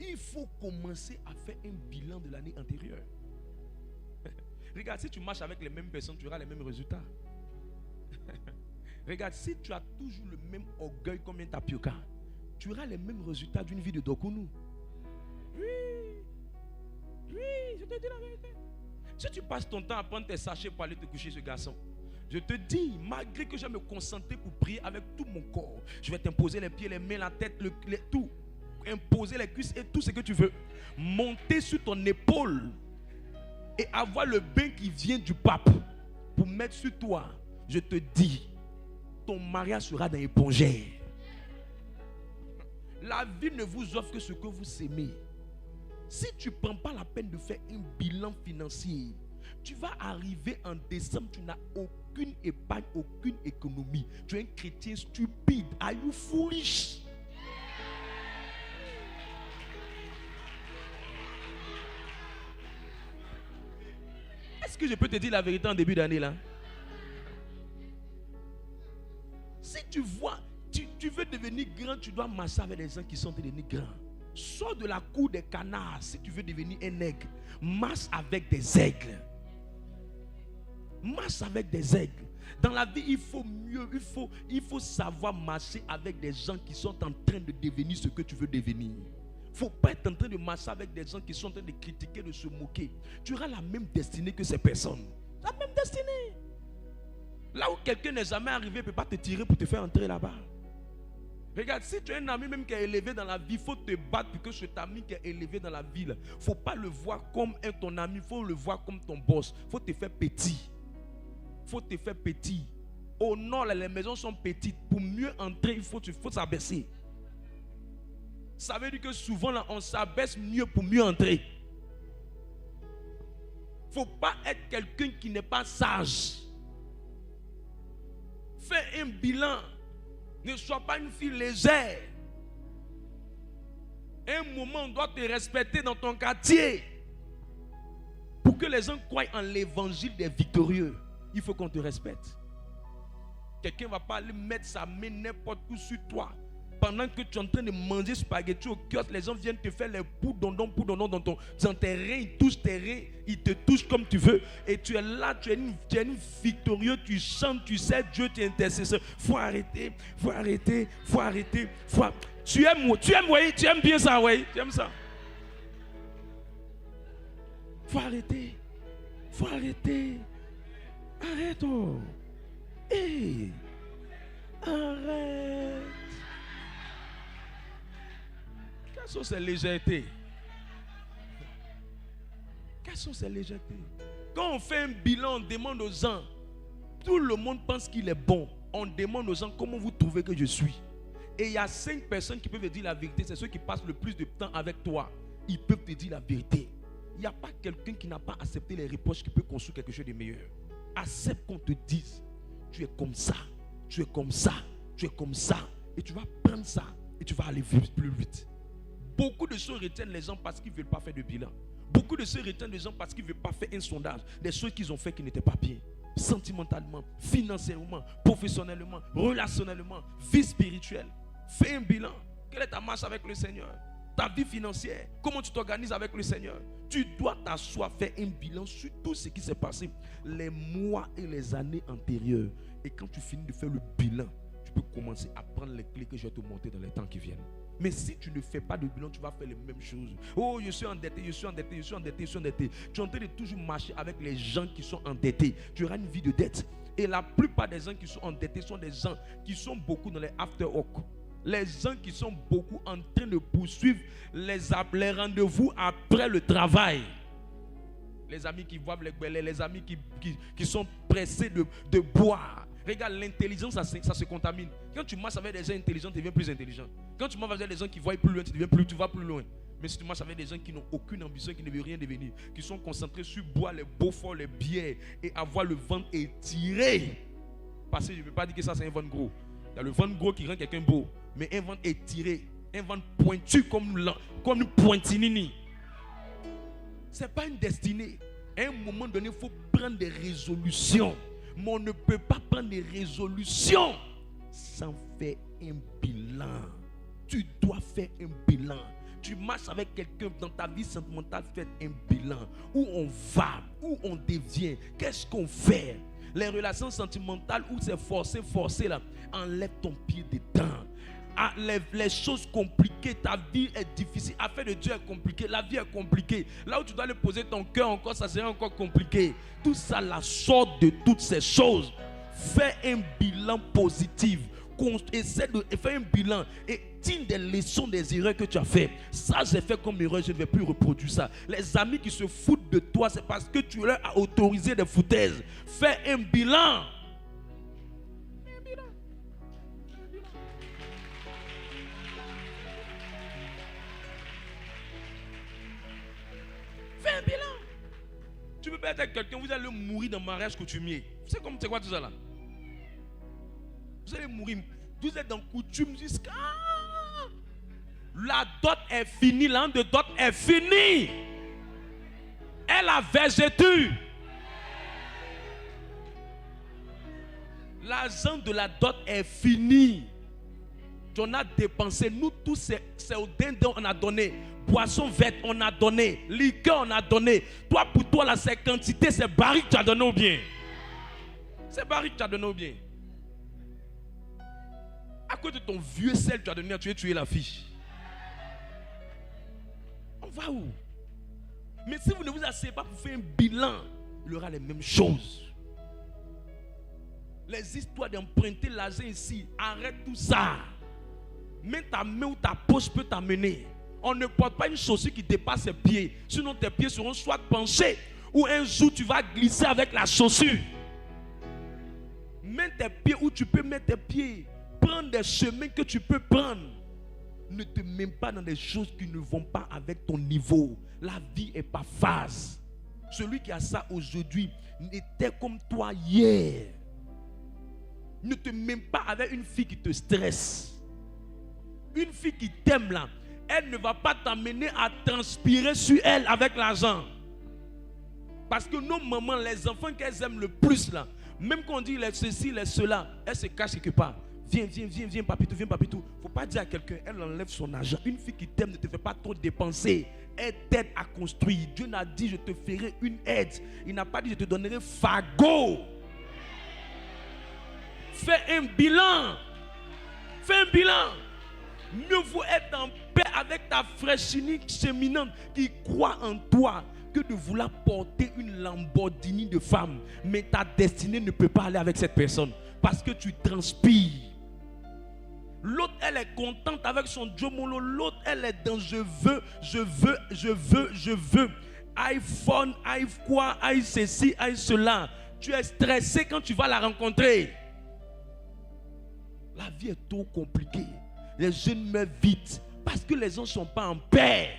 S1: Il faut commencer à faire un bilan de l'année antérieure. Regarde, si tu marches avec les mêmes personnes, tu auras les mêmes résultats. Regarde, si tu as toujours le même orgueil comme un tapioca, tu auras les mêmes résultats d'une vie de Dokunu. Oui, je te dis la vérité. Si tu passes ton temps à prendre tes sachets pour aller te coucher, ce garçon, je te dis, malgré que je vais me concentrer pour prier avec tout mon corps, je vais t'imposer les pieds, les mains, la tête, tout, imposer les cuisses et tout ce que tu veux, monter sur ton épaule et avoir le bain qui vient du pape pour mettre sur toi. Je te dis, ton mariage sera dans l'épongère. La vie ne vous offre que ce que vous aimez. Si tu ne prends pas la peine de faire un bilan financier, tu vas arriver en décembre, tu n'as aucune épargne, aucune économie. Tu es un chrétien stupide. Are you foolish? Est-ce que je peux te dire la vérité en début d'année là? Si tu vois, tu veux devenir grand, tu dois marcher avec les gens qui sont devenus grands. Sors de la cour des canards si tu veux devenir un aigle. Marche avec des aigles. Marche avec des aigles. Dans la vie, il faut mieux, il faut savoir marcher avec des gens qui sont en train de devenir ce que tu veux devenir. Il ne faut pas être en train de marcher avec des gens qui sont en train de critiquer, de se moquer. Tu auras la même destinée que ces personnes. La même destinée. Là où quelqu'un n'est jamais arrivé, il ne peut pas te tirer pour te faire entrer là-bas. Regarde, si tu as un ami même qui est élevé dans la vie, il faut te battre pour que cet ami qui est élevé dans la vie, il ne faut pas le voir comme ton ami, il faut le voir comme ton boss. Il faut te faire petit. Il faut te faire petit. Au nord, les maisons sont petites. Pour mieux entrer, il faut s'abaisser. Ça veut dire que souvent, là, on s'abaisse mieux pour mieux entrer. Il ne faut pas être quelqu'un qui n'est pas sage. Fais un bilan. Ne sois pas une fille légère. Un moment, on doit te respecter dans ton quartier. Pour que les gens croient en l'évangile des victorieux, il faut qu'on te respecte. Quelqu'un ne va pas aller mettre sa main n'importe où sur toi. Pendant que tu es en train de manger spaghetti au kiosque, les gens viennent te faire les poudondons dans tes reins, ils touchent tes reins, ils te touchent comme tu veux. Et tu es là, tu es une victorieux, tu chantes, tu sais, Dieu t'est intercesseur. Faut arrêter. Tu aimes bien ça, oui, tu aimes ça. Faut arrêter. Arrête, oh. Hey. Arrête. Quelles sont ces légèretés? Quelles sont ces légèretés? Quand on fait un bilan, on demande aux gens, tout le monde pense qu'il est bon. On demande aux gens comment vous trouvez que je suis. Et il y a 5 personnes qui peuvent te dire la vérité. C'est ceux qui passent le plus de temps avec toi. Ils peuvent te dire la vérité. Il n'y a pas quelqu'un qui n'a pas accepté les reproches qui peut construire quelque chose de meilleur. Accepte qu'on te dise, tu es comme ça, tu es comme ça, tu es comme ça. Et tu vas prendre ça et tu vas aller plus vite. Beaucoup de choses retiennent les gens parce qu'ils ne veulent pas faire de bilan. Beaucoup de choses retiennent les gens parce qu'ils ne veulent pas faire un sondage. Des choses qu'ils ont fait qui n'étaient pas bien. Sentimentalement, financièrement, professionnellement, relationnellement, vie spirituelle. Fais un bilan. Quelle est ta marche avec le Seigneur? Ta vie financière. Comment tu t'organises avec le Seigneur? Tu dois t'asseoir, faire un bilan sur tout ce qui s'est passé les mois et les années antérieures. Et quand tu finis de faire le bilan, tu peux commencer à prendre les clés que je vais te montrer dans les temps qui viennent. Mais si tu ne fais pas de bilan, tu vas faire les mêmes choses. Oh, je suis endetté. Tu es en train de toujours marcher avec les gens qui sont endettés. Tu auras une vie de dette. Et la plupart des gens qui sont endettés sont des gens qui sont beaucoup dans les after-work. Les gens qui sont beaucoup en train de poursuivre les rendez-vous après le travail. Les amis qui boivent les gueulets, les amis qui sont pressés de boire. Regarde, l'intelligence, ça se contamine. Quand tu marches avec des gens intelligents, tu deviens plus intelligent. Quand tu marches avec des gens qui voient plus loin, tu vas plus loin. Mais si tu marches avec des gens qui n'ont aucune ambition, qui ne veulent rien devenir, qui sont concentrés sur boire les beaux forts, les bières et avoir le ventre étiré. Parce que je ne veux pas dire que ça c'est un ventre gros. Il y a le ventre gros qui rend quelqu'un beau. Mais un ventre étiré, un ventre pointu comme une pointinini. Ce n'est pas une destinée. À un moment donné, il faut prendre des résolutions. Mais on ne peut pas prendre des résolutions sans faire un bilan. Tu dois faire un bilan. tu marches avec quelqu'un dans ta vie sentimentale, faites un bilan. Où on va, où on devient, qu'est-ce qu'on fait. Les relations sentimentales où c'est forcé là, enlève ton pied dedans. Les choses compliquées, ta vie est difficile. Affaire de Dieu est compliquée, la vie est compliquée. Là où tu dois aller poser ton cœur encore, ça serait encore compliqué. Tout ça, la sorte de toutes ces choses. Fais un bilan positif. Essaie de faire un bilan et tire des leçons des erreurs que tu as fait. Ça, j'ai fait comme erreur, je ne vais plus reproduire ça. Les amis qui se foutent de toi, c'est parce que tu leur as autorisé des foutaises. Fais un bilan. Fais un bilan. Tu peux pas être avec quelqu'un, vous allez mourir dans le mariage coutumier. C'est quoi tout ça là? Vous allez mourir. Vous êtes dans coutume jusqu'à... La dot est finie. L'an de dot est fini. Elle a végétu. L'argent de la dot est fini. Tu en as dépensé. Nous tous, c'est au dindon on a donné. Boisson verte on a donné. Liqueur on a donné. Toi pour toi là, c'est quantité, c'est barrique que tu as donné au bien. C'est barrique que tu as donné au bien. À cause de ton vieux sel, tu as donné, tu as tué la fille. On va où? Mais si vous ne vous asseyez pas pour faire un bilan, il y aura les mêmes choses. Les histoires d'emprunter l'argent ici, arrête tout ça. Mets ta main où ta poche peut t'amener. On ne porte pas une chaussure qui dépasse ses pieds. Sinon tes pieds seront soit penchés ou un jour tu vas glisser avec la chaussure. Mets tes pieds où tu peux mettre tes pieds. Prends des chemins que tu peux prendre. Ne te mets pas dans des choses qui ne vont pas avec ton niveau. La vie est pas phase. Celui qui a ça aujourd'hui n'était comme toi hier. Ne te mets pas avec une fille qui te stresse. Une fille qui t'aime là, elle ne va pas t'amener à transpirer sur elle avec l'argent. Parce que nos mamans, les enfants qu'elles aiment le plus là, même quand on dit les ceci, les cela, elles se cachent quelque part. Viens, papitou, viens, papitou. Il ne faut pas dire à quelqu'un, elle enlève son argent. Une fille qui t'aime ne te fait pas trop dépenser. Elle t'aide à construire. Dieu n'a dit, je te ferai une aide. Il n'a pas dit, je te donnerai fagot. Fais un bilan. Fais un bilan. Mieux vaut être en paix avec ta fraîche unique cheminante qui croit en toi que de vouloir porter une Lamborghini de femme. Mais ta destinée ne peut pas aller avec cette personne parce que tu transpires. L'autre, elle est contente avec son jomolo. L'autre, elle est dans je veux. iPhone, quoi, ceci, cela. Tu es stressé quand tu vas la rencontrer. La vie est trop compliquée. Les jeunes meurent vite parce que les gens ne sont pas en paix.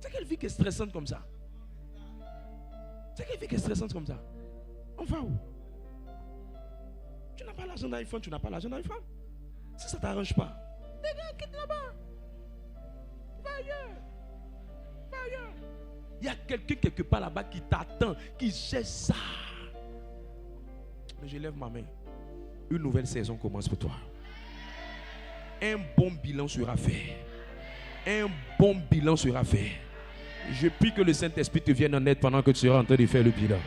S1: C'est quelle vie qui est stressante comme ça? C'est quelle vie qui est stressante comme ça? On va où? Tu n'as pas l'argent d'iPhone, tu n'as pas l'argent d'iPhone. Si ça ne t'arrange pas, dégage, quitte là-bas. Va ailleurs. Va ailleurs. Il y a quelqu'un quelque part là-bas qui t'attend, qui cherche ça. Mais je lève ma main. Une nouvelle saison commence pour toi. Un bon bilan sera fait. Un bon bilan sera fait. Je prie que le Saint-Esprit te vienne en aide pendant que tu seras en train de faire le bilan.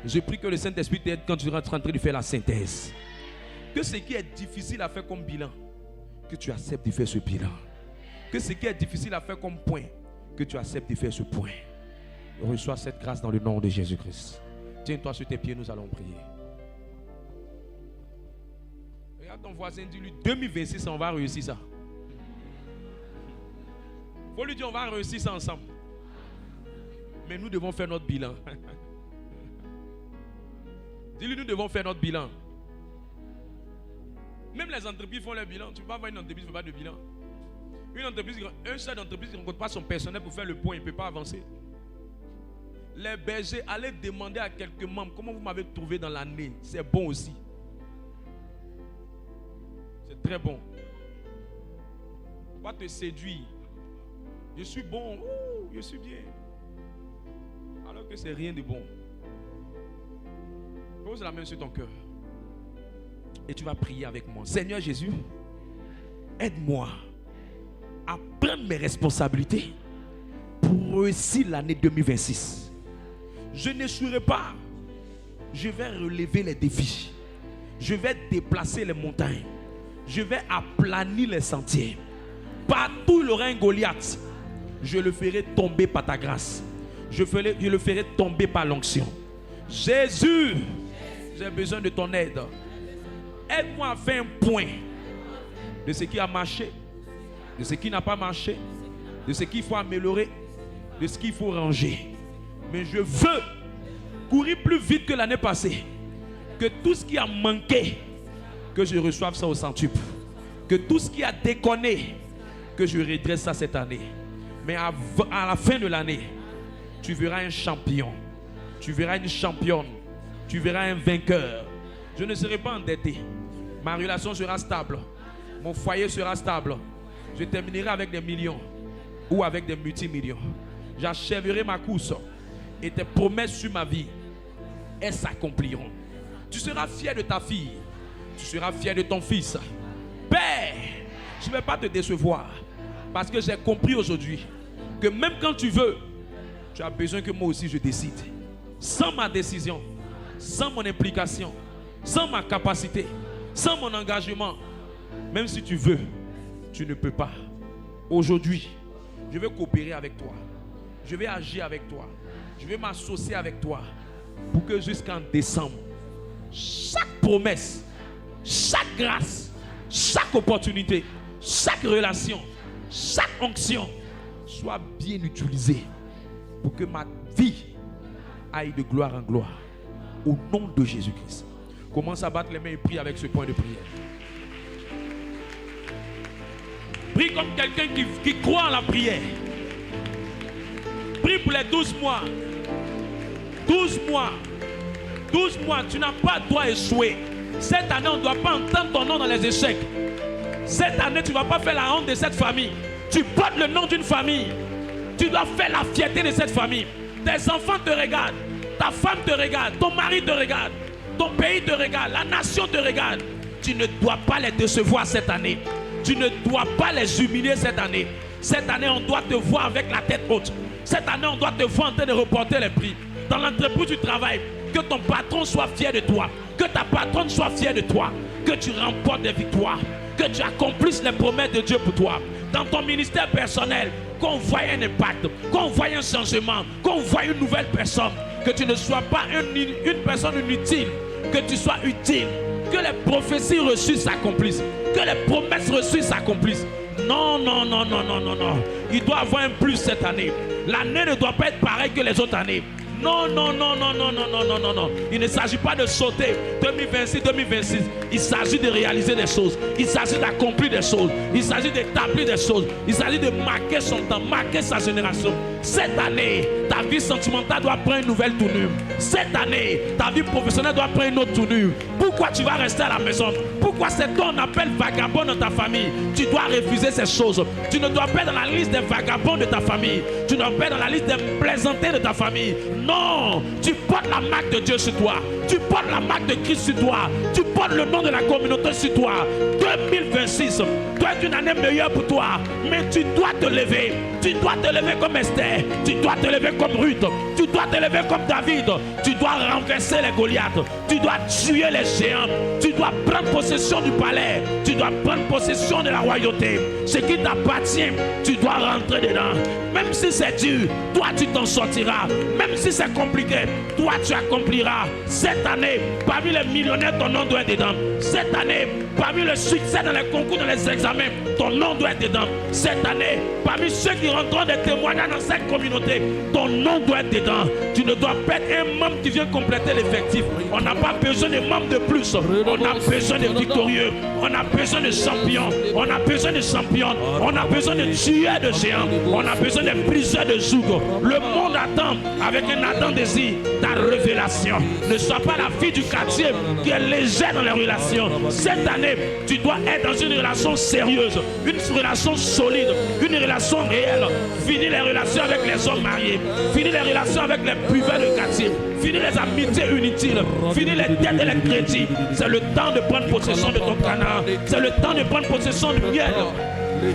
S1: Je prie que le Saint-Esprit t'aide quand tu seras en train de faire la synthèse. Que ce qui est difficile à faire comme bilan, que tu acceptes de faire ce bilan. Que ce qui est difficile à faire comme point, que tu acceptes de faire ce point. Reçois cette grâce dans le nom de Jésus-Christ. Tiens-toi sur tes pieds, nous allons prier. Regarde ton voisin, dis-lui 2026, on va réussir ça. Faut lui dire, on va réussir ça ensemble. Mais nous devons faire notre bilan. Dis-lui, nous devons faire notre bilan. Même les entreprises font leur bilan. Tu ne peux pas avoir une entreprise qui ne fait pas de bilan. Un chef d'entreprise qui ne rencontre pas son personnel pour faire le point, il ne peut pas avancer. Les bergers, allez demander à quelques membres comment vous m'avez trouvé dans l'année. C'est bon aussi. C'est très bon. Pas te séduire. Je suis bon. Ouh, je suis bien. Alors que c'est rien de bon. Pose la main sur ton cœur. Et tu vas prier avec moi. Seigneur Jésus, aide-moi à prendre mes responsabilités pour réussir l'année 2026. Je n'échouerai pas. Je vais relever les défis. Je vais déplacer les montagnes. Je vais aplanir les sentiers. Partout il y aura un Goliath, je le ferai tomber par ta grâce. Je le ferai tomber par l'onction. Jésus, j'ai besoin de ton aide. Aide-moi à faire un point de ce qui a marché, de ce qui n'a pas marché, de ce qu'il faut améliorer, de ce qu'il faut ranger. Mais je veux courir plus vite que l'année passée. Que tout ce qui a manqué, que je reçoive ça au centuple. Que tout ce qui a déconné, que je redresse ça cette année. Mais à la fin de l'année, tu verras un champion. Tu verras une championne. Tu verras un vainqueur. Je ne serai pas endetté. Ma relation sera stable. Mon foyer sera stable. Je terminerai avec des millions ou avec des multimillions. J'achèverai ma course. Et tes promesses sur ma vie, elles s'accompliront. Tu seras fier de ta fille. Tu seras fier de ton fils. Père, je ne vais pas te décevoir. Parce que j'ai compris aujourd'hui que même quand tu veux, tu as besoin que moi aussi je décide. Sans ma décision, sans mon implication, sans ma capacité, sans mon engagement, même si tu veux, tu ne peux pas. Aujourd'hui, je vais coopérer avec toi. Je vais agir avec toi. Je vais m'associer avec toi pour que jusqu'en décembre, chaque promesse, chaque grâce, chaque opportunité, chaque relation, chaque onction soit bien utilisée pour que ma vie aille de gloire en gloire. Au nom de Jésus-Christ. Commence à battre les mains et prie avec ce point de prière. Prie comme quelqu'un qui croit en la prière. Prie pour les 12 mois. 12 mois. 12 mois, tu n'as pas droit échouer. Cette année, on ne doit pas entendre ton nom dans les échecs. Cette année, tu ne vas pas faire la honte de cette famille. Tu portes le nom d'une famille. Tu dois faire la fierté de cette famille. Tes enfants te regardent. Ta femme te regarde. Ton mari te regarde. Ton pays te regarde. La nation te regarde. Tu ne dois pas les décevoir cette année. Tu ne dois pas les humilier cette année. Cette année, on doit te voir avec la tête haute. Cette année, on doit te voir en train de reporter les prix. Dans l'entreprise où tu travailles, que ton patron soit fier de toi. Que ta patronne soit fière de toi. Que tu remportes des victoires. Que tu accomplisses les promesses de Dieu pour toi. Dans ton ministère personnel, qu'on voie un impact, qu'on voie un changement, qu'on voie une nouvelle personne. Que tu ne sois pas une personne inutile. Que tu sois utile. Que les prophéties reçues s'accomplissent. Que les promesses reçues s'accomplissent. Non, non, non, non, non, non, non. Il doit avoir un plus cette année. L'année ne doit pas être pareille que les autres années. Non, non, non, non, non, non, non, non, non, non. Il ne s'agit pas de sauter 2026, 2026. Il s'agit de réaliser des choses. Il s'agit d'accomplir des choses. Il s'agit d'établir des choses. Il s'agit de marquer son temps, marquer sa génération. Cette année, ta vie sentimentale doit prendre une nouvelle tournure. Cette année, ta vie professionnelle doit prendre une autre tournure. Pourquoi tu vas rester à la maison? Pourquoi c'est toi qu'on appelle vagabond dans ta famille? Tu dois refuser ces choses. Tu ne dois pas être dans la liste des vagabonds de ta famille. Tu ne dois pas être dans la liste des plaisantés de ta famille. Non, tu portes la marque de Dieu sur toi. Tu portes la marque de Christ sur toi. Tu portes le nom de la communauté sur toi. 2026 doit être une année meilleure pour toi. Mais tu dois te lever. Tu dois te lever comme Esther. Tu dois te lever comme Ruth. Tu dois te lever comme David. Tu dois renverser les Goliaths. Tu dois tuer les géants. Tu dois prendre possession du palais. Tu dois prendre possession de la royauté. Ce qui t'appartient, tu dois rentrer dedans. Même si c'est dur, toi tu t'en sortiras. Même si c'est compliqué, toi tu accompliras. Cette année, parmi les millionnaires, ton nom doit être dedans. Cette année, parmi le succès dans les concours, dans les examens, ton nom doit être dedans. Cette année, parmi ceux qui rentrent des témoignages dans cette communauté, ton nom doit être dedans. Tu ne dois pas être un membre qui vient compléter l'effectif. On n'a pas besoin de membres de plus. On a besoin de victorieux. On a besoin de champions. On a besoin de championnes. On a besoin de tueurs de géants. On a besoin de briseurs de joug. Le monde attend avec un ardent désir ta révélation. Ne sois pas la fille du quartier qui est légère dans les relations. Cette année, tu dois être dans une relation sérieuse, une relation solide, une relation réelle. Finis les relations avec les hommes mariés. Finis les relations avec les buveurs de quartier. Finis les amitiés inutiles. Finis les dettes et les crédits. C'est le temps de prendre possession de ton canard. C'est le temps de prendre possession du miel.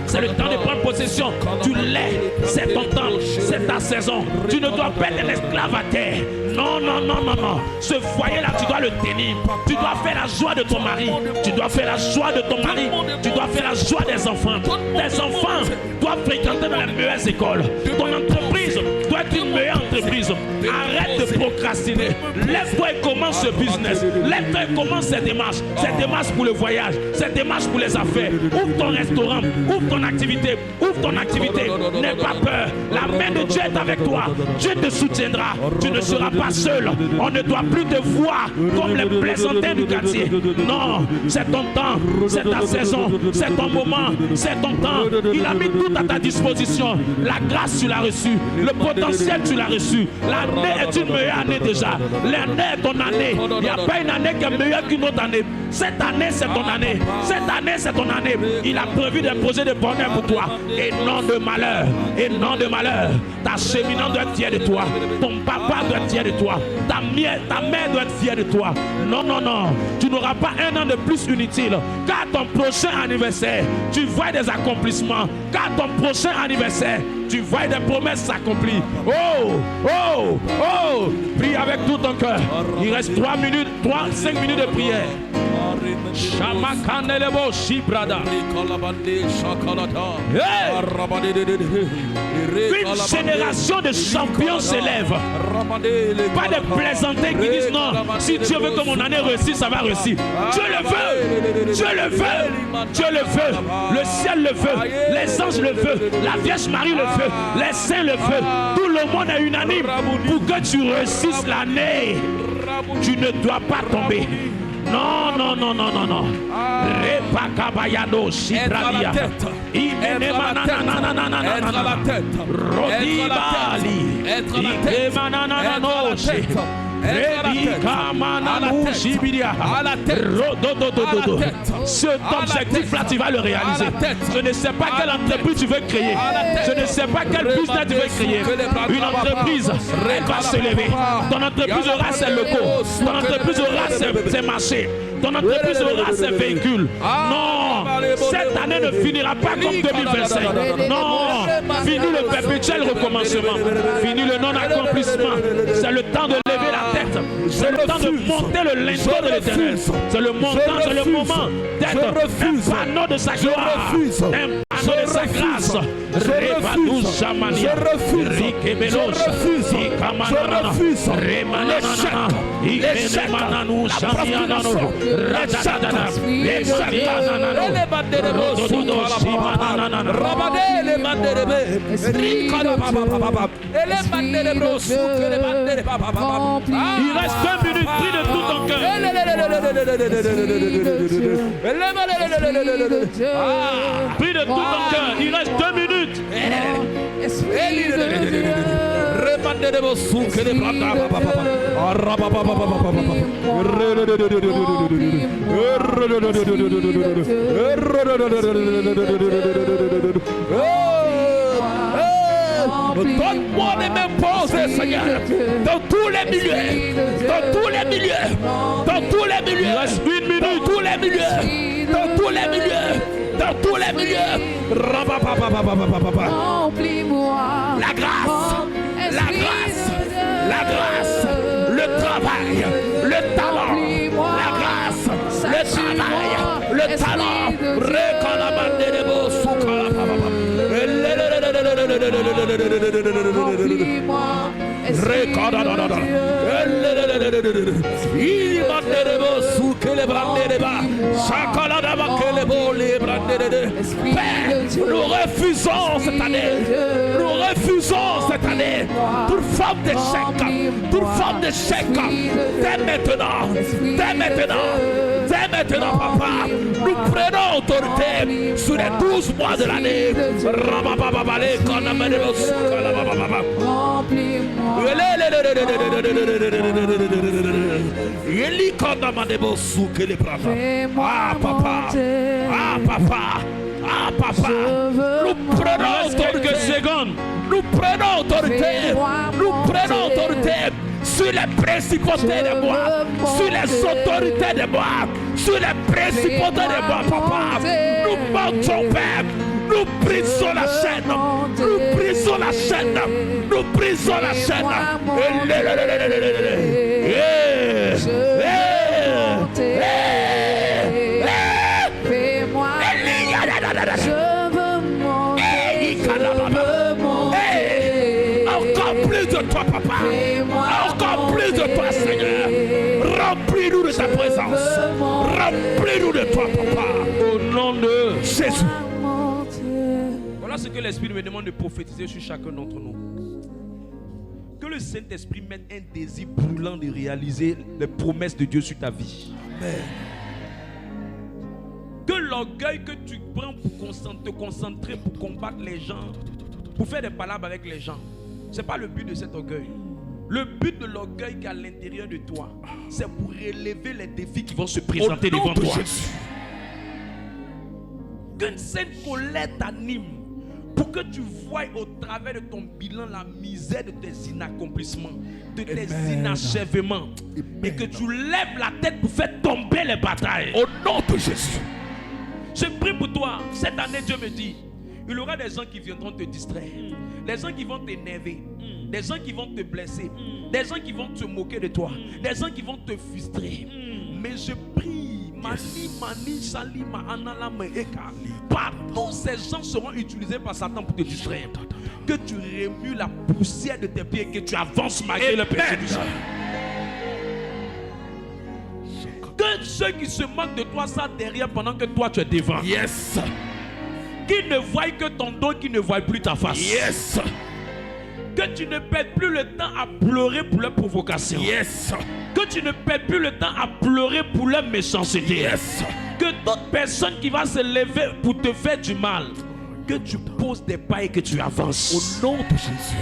S1: C'est le temps de prendre possession. Tu l'es. C'est ton temps. C'est ta saison. Tu ne dois pas être l'esclave à terre. Non, non, non, non, non. Ce foyer-là, tu dois le tenir. Tu dois faire la joie de ton mari. Tu dois faire la joie de ton mari. Tu dois faire la joie des enfants. Tes enfants doivent fréquenter dans les meilleures écoles. Ton entreprise doit être une meilleure entreprise. Arrête de procrastiner. Lève-toi et commence ce business. Lève-toi et commence cette démarche. Cette démarche pour le voyage. Cette démarche pour les affaires. Ouvre ton restaurant. Ouvre ton activité. Ouvre ton activité. N'aie pas peur. La main de Dieu est avec toi. Dieu te soutiendra. Tu ne seras pas seul. On ne doit plus te voir comme les plaisantins du quartier. Non, c'est ton temps. C'est ta saison. C'est ton moment. C'est ton temps. Il a mis tout à ta disposition. La grâce, tu l'as reçue. Le potentiel, tu l'as reçu. L'année est une meilleure année déjà. L'année est ton année. Il n'y a pas une année qui est meilleure qu'une autre année. Cette année, c'est ton année. Cette année, c'est ton année. Il a prévu des projets de bonheur pour toi. Et non de malheur. Et non de malheur. Ta cheminante doit être fière de toi. Ton papa doit être fier de toi. Ta mère doit être fière de toi. Non, non, non. Tu n'auras pas un an de plus inutile. Car ton prochain anniversaire, tu vois des accomplissements. Car ton prochain anniversaire, tu vois des promesses s'accomplir. Oh, oh, oh. Prie avec tout ton cœur. Il reste 5 minutes de prière. Shamakanelebo Shibrada. Hey! Une génération de champions s'élève. Pas de plaisantés qui disent non. Si Dieu veut que mon année réussisse, ça va réussir. Dieu le veut. Dieu le veut. Dieu le veut. Le ciel le veut. Les anges le veulent. La Vierge Marie le veut. Les saints le veulent. Tout le monde est unanime pour que tu réussisses l'année. Tu ne dois pas tomber. Non, non, non, non, non, non. Repakabayano Shibradia. Être à la tête. Rodibali. Être à la tête. Ce objectif-là, tu vas le réaliser. Je ne sais pas quelle entreprise tu veux créer. Je ne sais pas quel business tu veux créer. Une entreprise, elle va se lever. Ton entreprise aura ses locaux. Ton entreprise aura ses marchés. Ton entreprise aura ses véhicules. Non, cette année ne finira pas comme 2025. Non, fini le perpétuel recommencement. Fini le non-accomplissement. C'est le temps de lever la tête. C'est le temps de monter le linteau de l'Éternel. C'est le moment d'être un panneau de sa gloire. Un panneau de sa grâce. Je refuse l'échec, il reste 2 minutes, prie de tout ton cœur. Prie de tout ton cœur, il reste 2 minutes. Donne-moi de m'imposer, Seigneur, dans tous les milieux, dans tous les milieux, dans tous les milieux. Il reste 1 minute. Dans tous les milieux, dans tous les milieux, dans tous les milieux. Remplis-moi. La grâce, la grâce, la grâce, le travail, le talent, la grâce, le travail, le talent. Nous refusons cette année. Nous refusons cette année toute forme d'échec. Toute forme d'échec. Dès maintenant. Dès maintenant. Dès maintenant, papa. Nous prenons autorité sur les 12 mois de l'année. Ah papa, ah papa, ah papa, nous prenons quelques secondes, nous prenons autorité, nous prenons autorité sur les principautés des bois, sur les autorités des bois, sur les principautés des bois, papa. Nous montons, Père, Nous brisons la chaîne. Nous brisons la chaîne. Nous brisons la chaîne.
S3: Fais-moi
S1: encore plus de toi, papa. Encore plus de toi, Seigneur. Remplis-nous de ta présence. Remplis-nous de toi, papa. Au nom de Jésus. Voilà ce que l'Esprit me demande de prophétiser sur chacun d'entre nous. Que le Saint-Esprit mette un désir brûlant de réaliser les promesses de Dieu sur ta vie. Amen. Que l'orgueil que tu prends pour te concentrer, pour combattre les gens, pour faire des palabres avec les gens, ce n'est pas le but de cet orgueil. Le but de l'orgueil qui est à l'intérieur de toi, c'est pour relever les défis qui vont se présenter devant toi. Qu'une sainte colère t'anime pour que tu voies au travers de ton bilan la misère de tes inaccomplissements, de tes inachèvements, et que tu lèves la tête pour faire tomber les batailles. Au nom de Jésus. Je prie pour toi. Cette année, Dieu me dit, il y aura des gens qui viendront te distraire, des gens qui vont t'énerver, des gens qui vont te blesser, des gens qui vont te moquer de toi, des gens qui vont te frustrer. Mais je prie, tous ces gens seront utilisés par Satan pour te distraire. Que tu remues la poussière de tes pieds et que tu avances malgré le persécution. Que ceux qui se moquent de toi soient derrière pendant que toi tu es devant. Yes. Qu'ils ne voient que ton dos, qu'ils ne voient plus ta face. Yes. Que tu ne perdes plus le temps à pleurer pour leur provocation. Yes. Que tu ne perds plus le temps à pleurer pour leur méchanceté. Yes. Que toute personne qui va se lever pour te faire du mal, que tu poses des pas et que tu avances. Au nom de Jésus.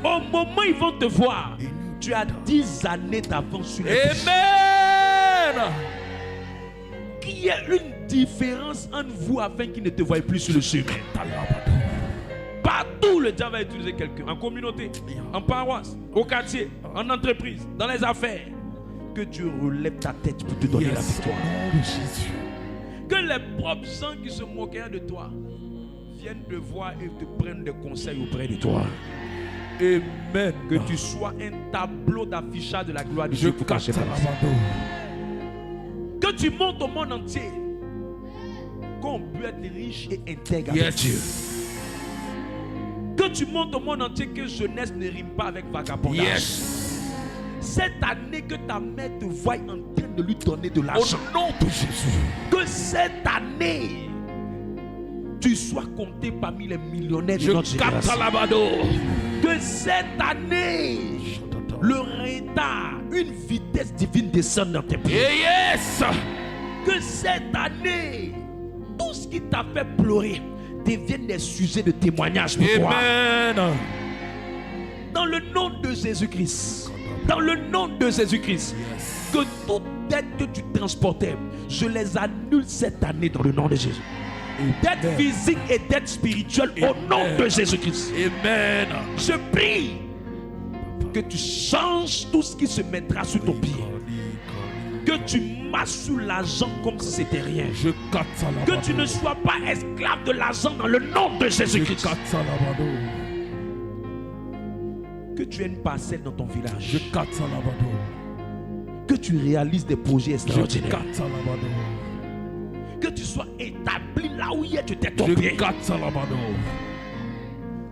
S1: Au moment où ils vont te voir, tu as 10 années d'avance sur les Amen. Qu'il y ait une différence entre vous afin qu'ils ne te voient plus sur le chemin. Partout, le diable va utiliser quelqu'un. En communauté, en paroisse, au quartier, en entreprise, dans les affaires. Que tu relèves ta tête pour te donner la victoire. Que les propres gens qui se moquèrent de toi viennent te voir et te prennent des conseils auprès de toi. Amen. Que tu sois un tableau d'affichage de la gloire de Dieu. Que tu montes au monde entier qu'on peut être riche et intègre avec Dieu. Que tu montes au monde entier que jeunesse ne rime pas avec vagabondage. Yes. Cette année que ta mère te voie en train de lui donner de l'argent. Au nom de Jésus. Que cette année tu sois compté parmi les millionnaires de notre génération. Que cette année le retard, une vitesse divine descende dans tes pieds. Yes. Que cette année tout ce qui t'a fait pleurer deviennent des sujets de témoignage pour toi. Dans le nom de Jésus-Christ. Dans le nom de Jésus-Christ. Yes. Que toute dette que tu transportais, je les annule cette année dans le nom de Jésus. Dette physique et dette spirituelle au nom de Jésus-Christ. Amen. Je prie que tu changes tout ce qui se mettra sous ton pied. Que tu marches sur l'argent comme si c'était rien. Que tu ne sois pas esclave de l'argent dans le nom de Jésus-Christ. Que tu aies une parcelle dans ton village. Que tu réalises des projets extraordinaires. Que tu sois établi là où tu t'es tombé.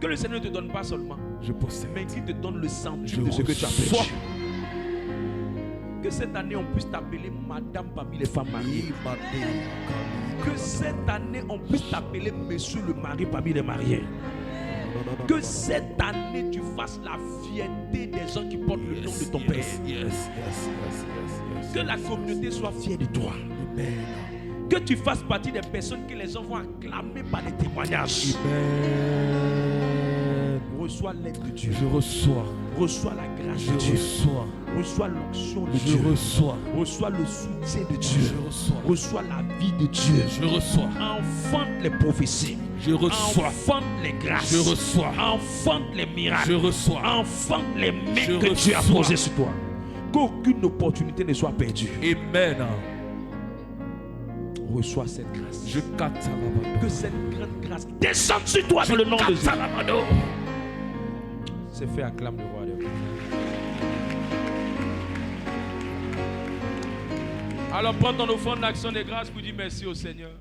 S1: Que le Seigneur ne te donne pas seulement, mais qu'il te donne le sentiment de ce que tu as fait. Que cette année on puisse t'appeler madame parmi les femmes mariées. Que cette année on puisse t'appeler monsieur le mari parmi les mariés. Que cette année tu fasses la fierté des gens qui portent le nom de ton Père. Que la communauté soit fière de toi. Que tu fasses partie des personnes que les gens vont acclamer par les témoignages. Reçois l'aide de Dieu. Je reçois. Reçois la grâce de Dieu. Reçois l'onction de Dieu. Reçois le soutien de Dieu. Reçois la vie de Dieu. Enfante les prophéties. Enfante les grâces. Enfante les miracles. Enfante les mains que Dieu a posées sur toi. Qu'aucune opportunité ne soit perdue. Amen. Reçois cette grâce.
S4: Je capte la
S1: Que cette grande grâce descende sur toi dans le nom de Jésus. C'est fait, acclame le roi des rois. Alors prends ton offrande d'action de grâce pour dire merci au Seigneur.